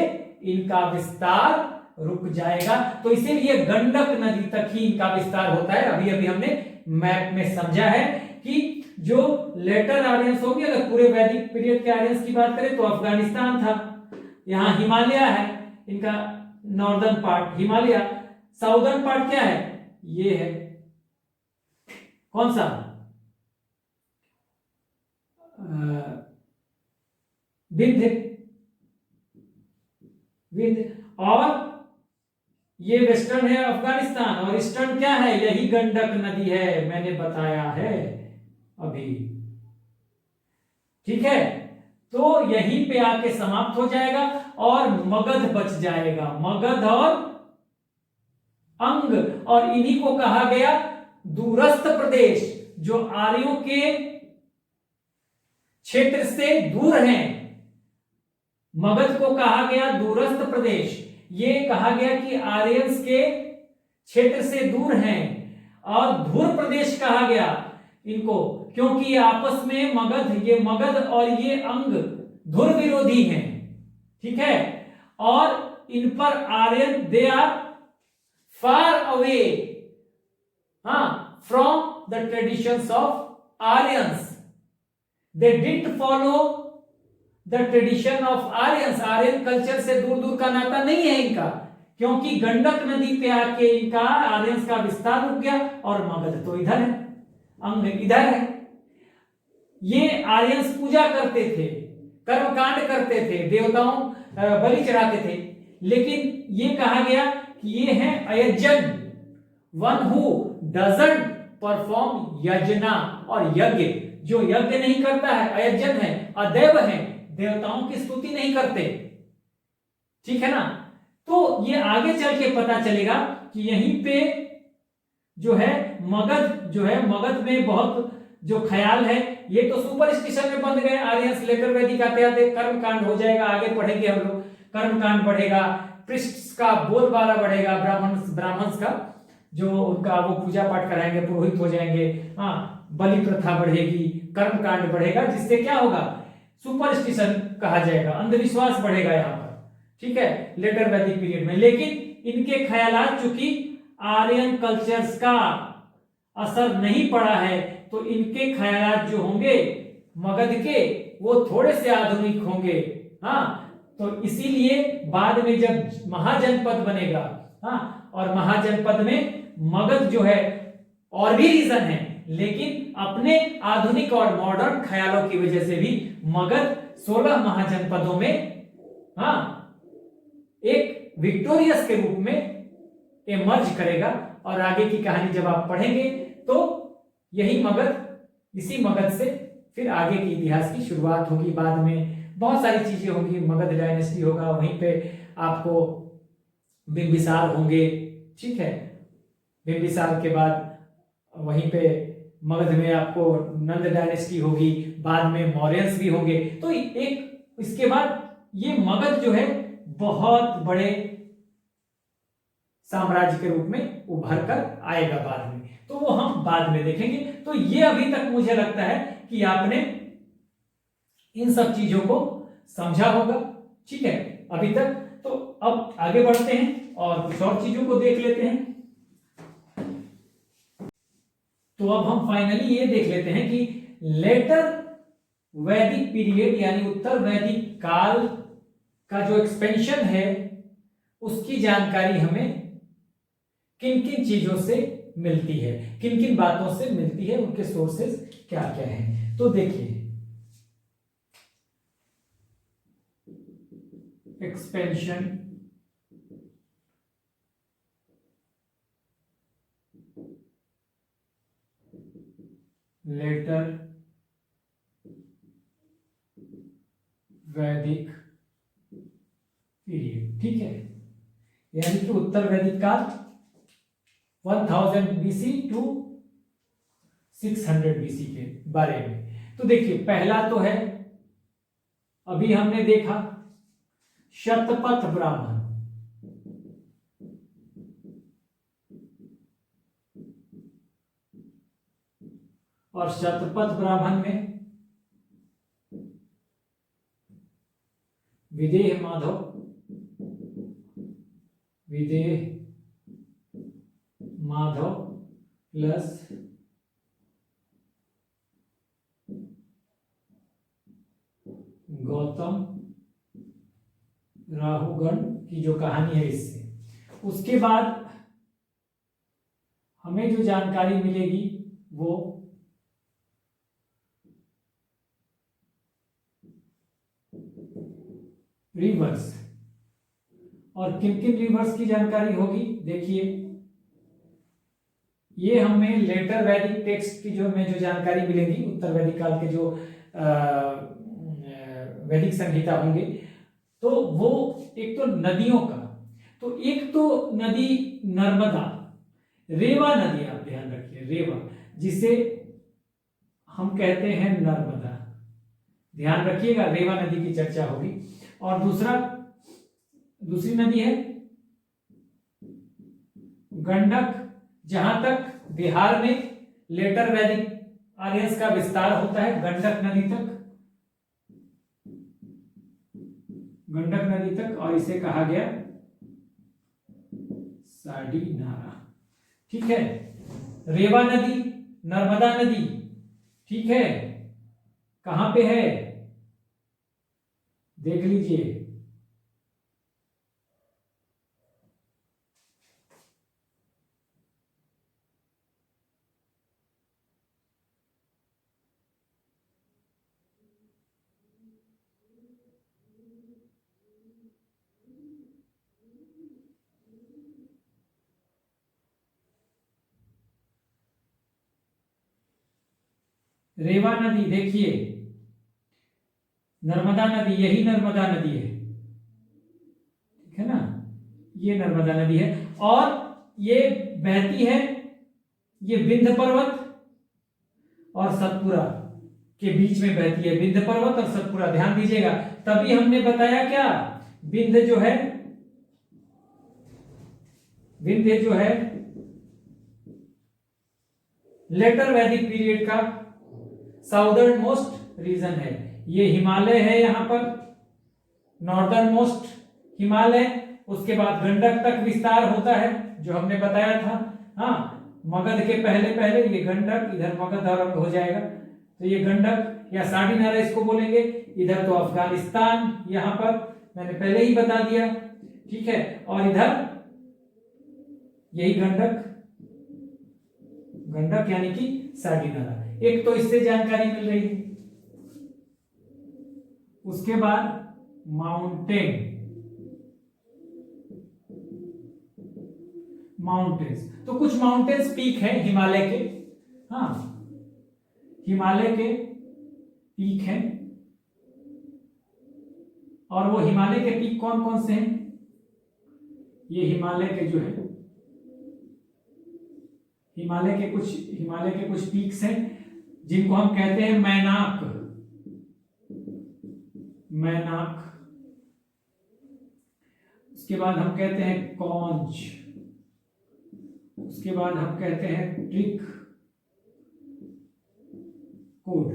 इनका विस्तार रुक जाएगा। तो इसीलिए गंडक नदी तक ही इनका विस्तार होता है। अभी अभी हमने मैप में समझा है कि जो लेटर आर्यंस होंगे, अगर पूरे वैदिक पीरियड के आर्यंस की बात करें तो अफगानिस्तान था, यहां हिमालय है इनका, northern part Himalaya, southern part क्या है? ये है, कौन सा? विंध्य, विंध्य। और ये वेस्टर्न है अफगानिस्तान, और ईस्टर्न क्या है? यही गंडक नदी है, मैंने बताया है अभी। ठीक है, तो यहीं पे आके समाप्त हो जाएगा और मगध बच जाएगा, मगध और अंग। और इन्हीं को कहा गया दूरस्थ प्रदेश, जो आर्यों के क्षेत्र से दूर हैं। मगध को कहा गया दूरस्थ प्रदेश, ये कहा गया कि आर्यंस के क्षेत्र से दूर हैं। और धुर प्रदेश कहा गया इनको, क्योंकि ये आपस में मगध, ये मगध और ये अंग धुर विरोधी हैं। ठीक है, और इन पर Aryan, they are far away from the traditions of Aryans, they didn't follow the tradition of Aryans. Aryan culture से दूर दूर का नाता नहीं है इनका, क्योंकि गंडक नदी पे आके इनका आर्यंस का विस्तार रुक गया, और मगध तो इधर है, अंग इधर है। ये आर्यंस पूजा करते थे, कर्मकांड करते थे, देवताओं बलि चढ़ाते थे, लेकिन ये कहा गया कि ये है अयजन, वन हु डजंट परफॉर्म यजना, और यज्ञ, जो यज्ञ नहीं करता है अयजन है, अदैव है, देवताओं की स्तुति नहीं करते। ठीक है ना, तो ये आगे चल के पता चलेगा कि यहीं पे जो है मगध, जो है मगध में बहुत जो ख्याल है, ये तो सुपरस्टिशन में बंध गए आर्यंस। लेटर वैदिक आते आते कर्म कांड हो जाएगा, आगे पढ़ेंगे हम लोग, कर्म कांड बढ़ेगा, पृष्ठ का बोलबाला बढ़ेगा, ब्राह्मण्स का जो उनका वो पूजा पाठ कराएंगे, पुरोहित हो जाएंगे, बलि प्रथा बढ़ेगी, कर्म कांड बढ़ेगा, जिससे क्या होगा? सुपरस्टिशन कहा जाएगा, अंधविश्वास बढ़ेगा यहाँ पर। ठीक है, लेटर वैदिक पीरियड में। लेकिन इनके ख्यालात, चूंकि आर्यन कल्चर्स का असर नहीं पड़ा है, तो इनके ख्यालात जो होंगे मगध के, वो थोड़े से आधुनिक होंगे। तो इसीलिए बाद में जब महाजनपद बनेगा, हाँ, और महाजनपद में मगध जो है और भी रीजन है, लेकिन अपने आधुनिक और मॉडर्न ख्यालों की वजह से भी मगध 16 महाजनपदों में हाँ एक विक्टोरियस के रूप में इमर्ज करेगा। और आगे की कहानी जब आप पढ़ेंगे तो यही मगध, इसी मगध से फिर आगे के इतिहास की शुरुआत होगी। बाद में बहुत सारी चीजें होंगी, मगध डायनेस्टी होगा, वहीं पे आपको बिंबिसार होंगे, ठीक है। बिंबिसार के बाद वहीं पे मगध में आपको नंद डायनेस्टी होगी, बाद में मौर्यंस भी होंगे। तो एक इसके बाद ये मगध जो है बहुत बड़े साम्राज्य के रूप में उभर कर आएगा बाद में, तो वो हम बाद में देखेंगे। तो ये अभी तक मुझे लगता है कि आपने इन सब चीजों को समझा होगा, ठीक है अभी तक। तो अब आगे बढ़ते हैं और कुछ और चीजों को देख लेते हैं। तो अब हम फाइनली ये देख लेते हैं कि लेटर वैदिक पीरियड यानी उत्तर वैदिक काल का जो एक्सपेंशन है उसकी जानकारी हमें किन किन चीजों से मिलती है, किन किन बातों से मिलती है, उनके सोर्सेस क्या क्या हैं। तो देखिए, एक्सपेंशन लेटर वैदिक पीरियड, ठीक है, यानी कि उत्तर वैदिक काल 1000 बीसी टू 600 बीसी के बारे में। तो देखिए, पहला तो है, अभी हमने देखा शतपथ ब्राह्मण, और शतपथ ब्राह्मण में विदेह माधव, विदेह माधव प्लस गौतम राहुगण की जो कहानी है इससे। उसके बाद हमें जो जानकारी मिलेगी वो रिवर्स, और किन किन रिवर्स की जानकारी होगी देखिए, ये हमें लेटर वैदिक टेक्स्ट की जो में जो जानकारी मिलेगी, उत्तर वैदिक काल के जो वैदिक संहिता होंगे, तो वो एक तो नदियों का, तो एक तो नदी नर्मदा, रेवा नदी, आप ध्यान रखिए, रेवा जिसे हम कहते हैं नर्मदा, ध्यान रखिएगा, रेवा नदी की चर्चा होगी। और दूसरी नदी है गंडक, जहां तक बिहार में लेटर वैदिक आर्यंस का विस्तार होता है, गंडक नदी तक, गंडक नदी तक, और इसे कहा गया साडी नारा, ठीक है। रेवा नदी, नर्मदा नदी, ठीक है, कहां पे है देख लीजिए, रेवा नदी देखिए, नर्मदा नदी, यही नर्मदा नदी है, ठीक है ना, ये नर्मदा नदी है, और ये बहती है, ये विंध्य पर्वत और सतपुरा के बीच में बहती है, विंध्य पर्वत और सतपुरा, ध्यान दीजिएगा। तभी हमने बताया क्या, विंध्य जो है, विंध्य जो है लेटर वैदिक पीरियड का साउदर्न मोस्ट रीजन है, ये हिमालय है, यहां पर नॉर्दर्न मोस्ट हिमालय, उसके बाद गंडक तक विस्तार होता है जो हमने बताया था। हाँ, मगध के पहले पहले ये गंडक, इधर मगध और हो जाएगा, तो ये गंडक या साडी नारा इसको बोलेंगे, इधर तो अफगानिस्तान, यहां पर मैंने पहले ही बता दिया, ठीक है, और इधर यही गंडक, गंडक यानी कि साडी नाला। एक तो इससे जानकारी मिल रही है। उसके बाद माउंटेन, माउंटेन्स, तो कुछ माउंटेन्स पीक है हिमालय के, हाँ हिमालय के पीक हैं। और वो हिमालय के पीक कौन कौन से हैं? ये हिमालय के जो है, हिमालय के कुछ पीक्स हैं जिनको हम कहते हैं मैनाक, मैनाक। उसके बाद हम कहते हैं कॉन्च, उसके बाद हम कहते हैं ट्रिक कोड।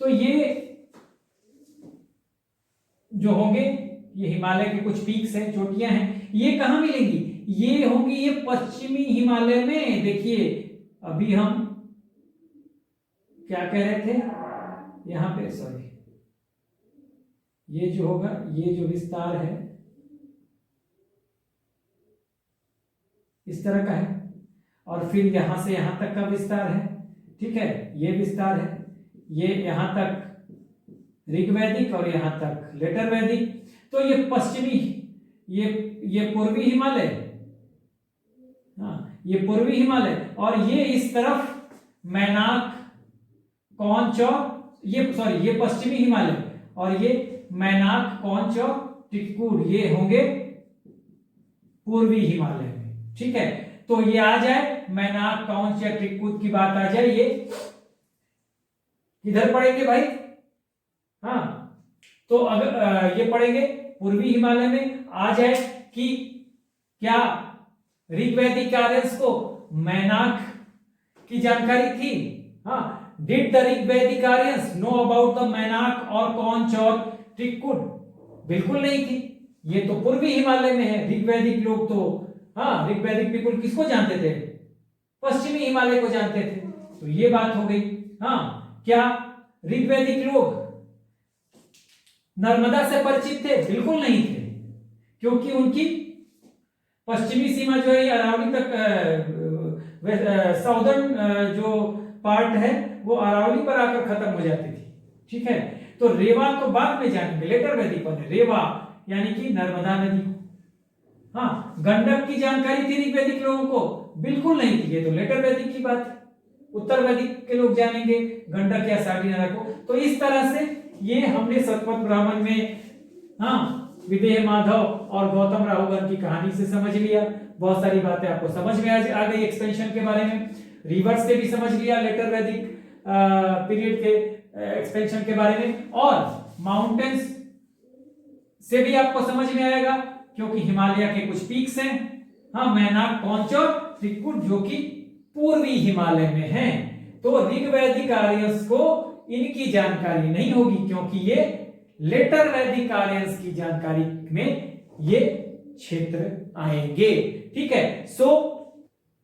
तो ये जो होंगे ये हिमालय के कुछ पीक्स हैं, चोटियां हैं। ये कहां मिलेंगी? ये होंगी ये पश्चिमी हिमालय में। देखिए अभी हम क्या कह रहे थे यहां पे, सॉरी, ये जो होगा, ये जो विस्तार है इस तरह का है, और फिर यहां से यहां तक का विस्तार है, ठीक है, ये विस्तार है, ये यहां तक ऋग्वैदिक और यहां तक लेटर वैदिक। तो ये पश्चिमी, ये पूर्वी हिमालय, हाँ ये पूर्वी हिमालय, और ये इस तरफ मैनाक, कौंच, ये पश्चिमी हिमालय, और ये मैनाक, कौंच और टिक्कुड, ये होंगे पूर्वी हिमालय में, ठीक है। तो ये आ जाए, मैनाक, कौंच या टिक्कुड की बात आ जाए, ये किधर पड़ेंगे भाई? हाँ तो अगर ये पड़ेंगे पूर्वी हिमालय में। आ जाए कि क्या ऋग्वैदिक आर्यंस को मैनाक की जानकारी थी? हाँ, did the Rigvedic Aryans know about the Mainak और कौंच और टिक्कुड? बिल्कुल नहीं थी। ये तो पूर्वी हिमालय में है। ऋग्वैदिक लोग तो, हाँ ऋग्वैदिक पीपुल किसको जानते थे? पश्चिमी हिमालय को जानते थे। तो ये बात हो गई। हाँ, क्या ऋग्वैदिक लोग नर्मदा से परिचित थे? बिल्कुल नहीं थे, क्योंकि उनकी पश्चिमी सीमा जो है अरावली तक, साउदर्न जो पार्ट है वो अरावली पर आकर खत्म हो जाती थी, ठीक है। तो रेवा तो बाद में जानेंगे, लेटर वैदिक पर है रेवा, यानी कि नर्मदा नदी को। हाँ, गंडक की जानकारी थी ऋग्वैदिक लोगों को? बिल्कुल नहीं थी। ये तो लेटर वैदिक की बात है। उत्तर वैदिक के लोग जानेंगे गंडक या साडी नाला को। तो इस तरह से ये हमने शतपथ ब्राह्मण में, हाँ, विदेह माधव और गौतम राहुगन की कहानी से समझ लिया। बहुत सारी बातें आपको समझ में आ गई एक्सपेंशन के बारे में। रिवर्स से भी समझ लिया, लेटर वैदिक पीरियड के एक्सपेंशन के बारे में, और माउंटेन्स से भी आपको समझ में आएगा, क्योंकि हिमालय के कुछ पीक्स हैं, हाँ, मैनाक, कौंच और त्रिकुट, जो कि पूर्वी हिमालय में हैं। तो ऋग्वैदिक आर्यंस को इनकी जानकारी नहीं होगी, क्योंकि ये लेटर वैदिक आर्यंस की जानकारी में ये क्षेत्र आएंगे, ठीक है। So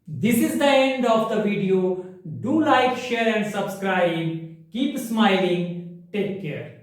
this is the end of the video. Do like, share and subscribe. Keep smiling. Take care.